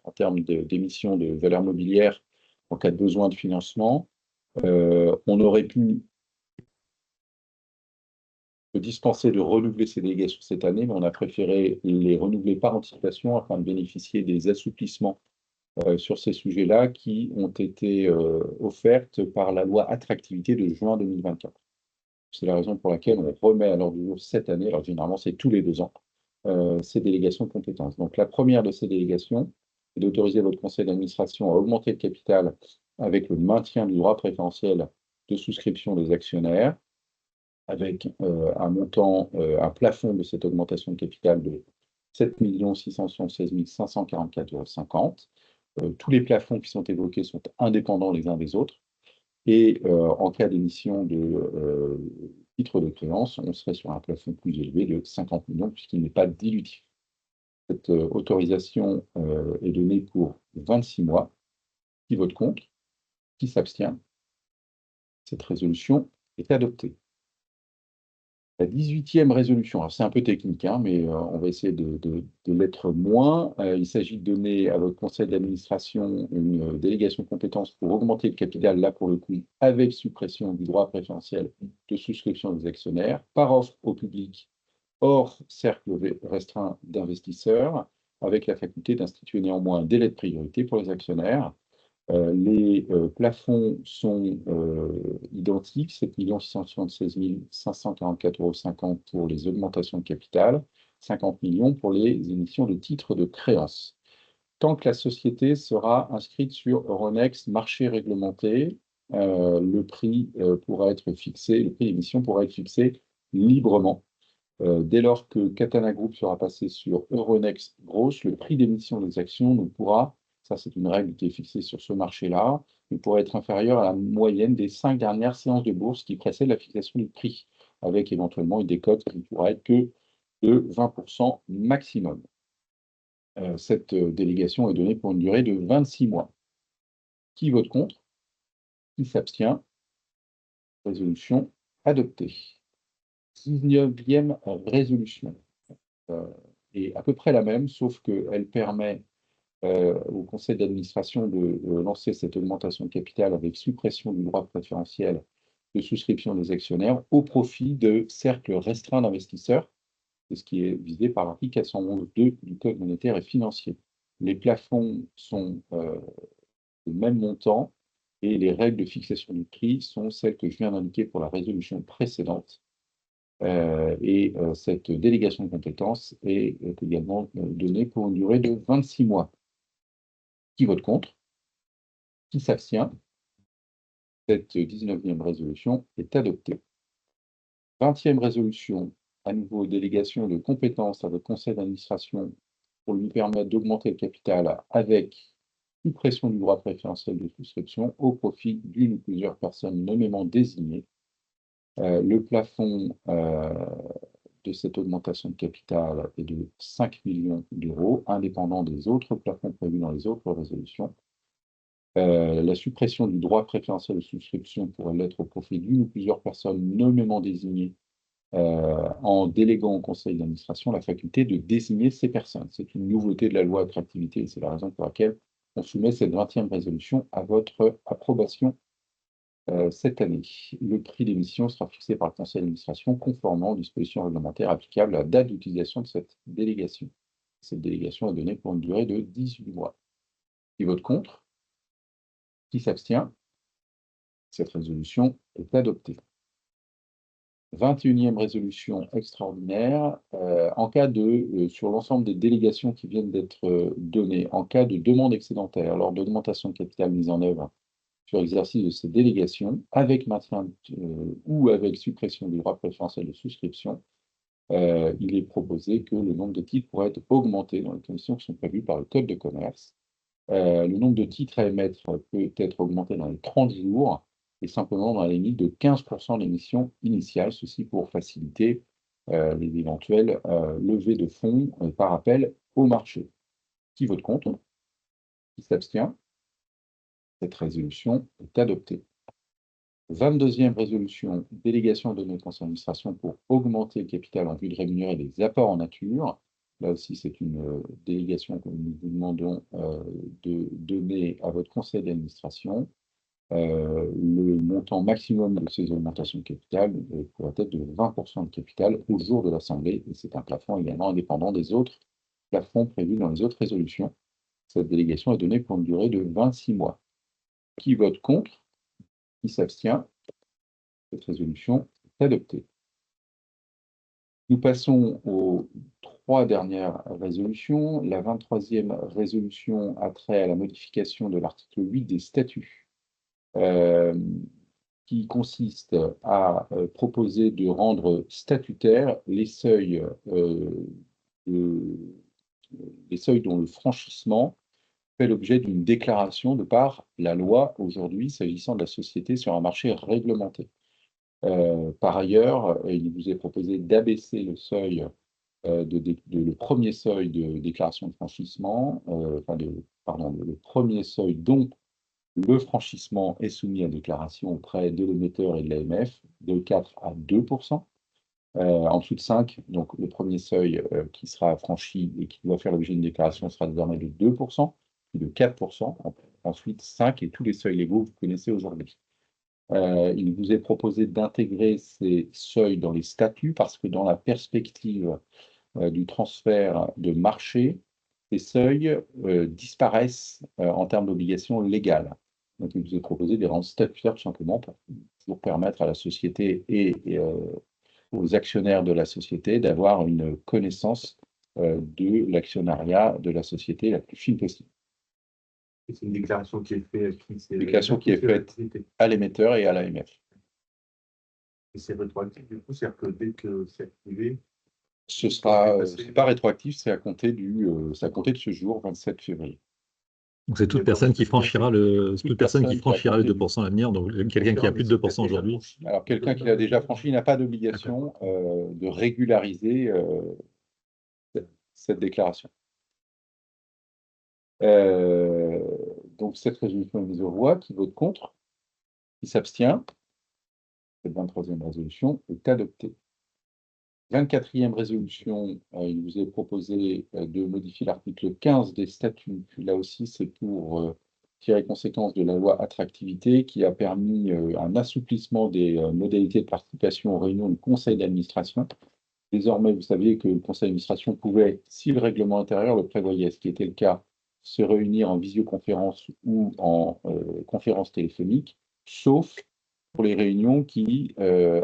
Speaker 2: en termes d'émission de valeurs mobilières en cas de besoin de financement. On aurait pu se dispenser de renouveler ces délégations cette année, mais on a préféré les renouveler par anticipation afin de bénéficier des assouplissements sur ces sujets-là qui ont été offertes par la loi attractivité de juin 2024. C'est la raison pour laquelle on remet à l'ordre du jour cette année, alors généralement c'est tous les 2 ans, ces délégations de compétences. Donc la première de ces délégations est d'autoriser votre conseil d'administration à augmenter le capital avec le maintien du droit préférentiel de souscription des actionnaires, avec un montant, un plafond de cette augmentation de capital de 7 676 544,50 €. Tous les plafonds qui sont évoqués sont indépendants les uns des autres. Et en cas d'émission de titres de créance, on serait sur un plafond plus élevé de 50 millions puisqu'il n'est pas dilutif. Cette autorisation est donnée pour 26 mois. Qui vote contre? Qui s'abstient? Cette résolution est adoptée. La 18e résolution, alors c'est un peu technique, hein, mais on va essayer de l'être moins. Il s'agit de donner à votre conseil d'administration une délégation de compétences pour augmenter le capital, là pour le coup, avec suppression du droit préférentiel de souscription des actionnaires, par offre au public, hors cercle restreint d'investisseurs, avec la faculté d'instituer néanmoins un délai de priorité pour les actionnaires. Les plafonds sont identiques, 7 676 544,50 € pour les augmentations de capital, 50 millions pour les émissions de titres de créance. Tant que la société sera inscrite sur Euronext marché réglementé, le prix pourra être fixé, le prix d'émission pourra être fixé librement. Dès lors que Catana Group sera passé sur Euronext Growth, le prix d'émission des actions ne pourra, ça c'est une règle qui est fixée sur ce marché-là, mais pourrait être inférieur à la moyenne des 5 dernières séances de bourse qui précèdent la fixation du prix, avec éventuellement une décote qui ne pourrait être que de 20% maximum. Cette délégation est donnée pour une durée de 26 mois. Qui vote contre? Qui s'abstient? Résolution adoptée. 19e résolution est à peu près la même, sauf qu'elle permet au conseil d'administration de lancer cette augmentation de capital avec suppression du droit préférentiel de souscription des actionnaires au profit de cercles restreints d'investisseurs. C'est ce qui est visé par l'article 411.2 du Code monétaire et financier. Les plafonds sont de même montant et les règles de fixation du prix sont celles que je viens d'indiquer pour la résolution précédente. Cette délégation de compétences est également donnée pour une durée de 26 mois. Qui vote contre? Qui s'abstient? Cette 19e résolution est adoptée. 20e résolution, à nouveau délégation de compétences à votre conseil d'administration pour lui permettre d'augmenter le capital avec suppression du droit préférentiel de souscription au profit d'une ou plusieurs personnes nommément désignées. Le plafond de cette augmentation de capital est de 5 millions d'euros, indépendant des autres plafonds prévus dans les autres résolutions. La suppression du droit préférentiel de souscription pourrait l'être au profit d'une ou plusieurs personnes nommément désignées en déléguant au conseil d'administration la faculté de désigner ces personnes. C'est une nouveauté de la loi attractivité et c'est la raison pour laquelle on soumet cette 20e résolution à votre approbation cette année. Le prix d'émission sera fixé par le conseil d'administration conformément aux dispositions réglementaires applicables à la date d'utilisation de cette délégation. Cette délégation est donnée pour une durée de 18 mois. Qui vote contre? Qui s'abstient? Cette résolution est adoptée. 21e résolution extraordinaire, en cas de, sur l'ensemble des délégations qui viennent d'être données, en cas de demande excédentaire lors d'augmentation de capital mise en œuvre sur l'exercice de ces délégations, avec maintien ou avec suppression du droit préférentiel de souscription, il est proposé que le nombre de titres pourrait être augmenté dans les conditions qui sont prévues par le Code de commerce. Le nombre de titres à émettre peut être augmenté dans les 30 jours et simplement dans la limite de 15% de l'émission initiale, ceci pour faciliter les éventuelles levées de fonds par appel au marché. Qui vote contre? Qui s'abstient? Cette résolution est adoptée. 22e résolution, délégation donnée au conseil d'administration pour augmenter le capital en vue de rémunérer des apports en nature. Là aussi, c'est une délégation que nous vous demandons de donner à votre conseil d'administration. Le montant maximum de ces augmentations de capital pourrait être de 20% de capital au jour de l'Assemblée, et c'est un plafond également indépendant des autres plafonds prévus dans les autres résolutions. Cette délégation est donnée pour une durée de 26 mois. Qui vote contre? Qui s'abstient? Cette résolution est adoptée. Nous passons aux 3 dernières résolutions. La 23e résolution a trait à la modification de l'article 8 des statuts, qui consiste à proposer de rendre statutaires les seuils dont le franchissement fait l'objet d'une déclaration de par la loi aujourd'hui s'agissant de la société sur un marché réglementé. Par ailleurs, il vous est proposé d'abaisser le seuil, le premier seuil de déclaration de franchissement, le premier seuil dont le franchissement est soumis à déclaration auprès de l'émetteur et de l'AMF, de 4 à 2%. En dessous de 5, donc le premier seuil qui sera franchi et qui doit faire l'objet d'une déclaration sera désormais de 2%, puis de 4%, ensuite 5 et tous les seuils légaux que vous connaissez aujourd'hui. Il vous est proposé d'intégrer ces seuils dans les statuts parce que dans la perspective du transfert de marché, ces seuils disparaissent en termes d'obligations légales. Donc il vous est proposé de les rendre statutaires tout simplement pour permettre à la société et aux actionnaires de la société d'avoir une connaissance de l'actionnariat de la société la plus fine possible.
Speaker 6: C'est une déclaration qui est faite
Speaker 2: à l'émetteur et à l'AMF.
Speaker 6: Et c'est rétroactif, du coup, c'est-à-dire que dès que c'est activé,
Speaker 2: C'est pas rétroactif, c'est à compter de ce jour, 27 février.
Speaker 3: Donc, c'est toute personne qui franchira le 2% à l'avenir, donc quelqu'un qui a plus de 2% aujourd'hui.
Speaker 2: Alors, quelqu'un qui l'a déjà franchi n'a pas d'obligation de régulariser cette déclaration. Donc, cette résolution est mise aux voix. Qui vote contre? Qui s'abstient? Cette 23e résolution est adoptée. 24e résolution, il vous est proposé de modifier l'article 15 des statuts. Là aussi, c'est pour tirer conséquence de la loi attractivité qui a permis un assouplissement des modalités de participation aux réunions du conseil d'administration. Désormais, vous saviez que le conseil d'administration pouvait, si le règlement intérieur le prévoyait, ce qui était le cas, se réunir en visioconférence ou en conférence téléphonique, sauf pour les réunions qui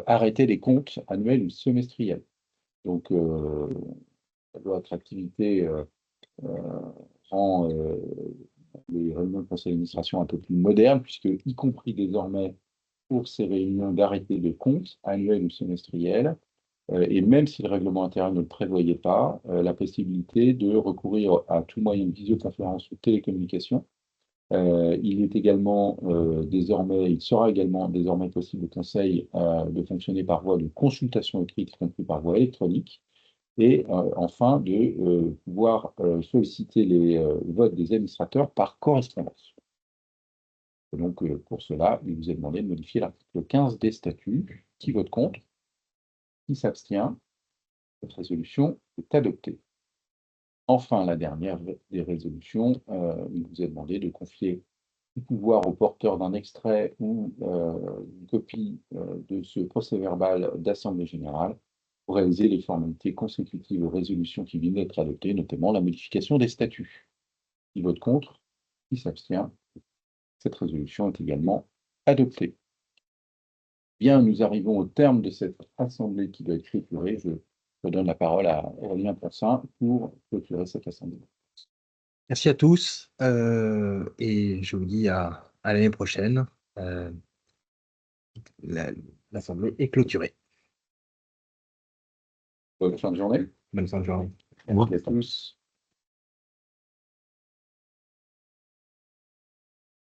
Speaker 2: arrêtaient les comptes annuels ou semestriels. Donc, la loi attractivité rend les réunions de conseil d'administration un peu plus modernes, puisque, y compris désormais pour ces réunions d'arrêté de compte annuels ou semestriels, et même si le règlement intérieur ne le prévoyait pas, la possibilité de recourir à tout moyen de visioconférence ou de télécommunication. Il sera également désormais possible au Conseil de fonctionner par voie de consultation écrite, y compris par voie électronique, et enfin de pouvoir solliciter les votes des administrateurs par correspondance. Et donc, pour cela, il vous est demandé de modifier l'article 15 des statuts. Qui vote contre? Qui s'abstient? Cette résolution est adoptée. Enfin, la dernière des résolutions, il vous est demandé de confier le pouvoir au porteur d'un extrait ou une copie de ce procès-verbal d'Assemblée générale pour réaliser les formalités consécutives aux résolutions qui viennent d'être adoptées, notamment la modification des statuts. Qui vote contre? Qui s'abstient? Cette résolution est également adoptée. Bien, nous arrivons au terme de cette assemblée qui doit être clôturée. Je donne la parole à Aurélien Ponsin pour clôturer cette assemblée.
Speaker 1: Merci à tous et je vous dis à l'année prochaine. L'assemblée est clôturée.
Speaker 2: Bonne fin de journée.
Speaker 1: Bonne fin de journée.
Speaker 3: Au revoir.
Speaker 2: Merci à tous.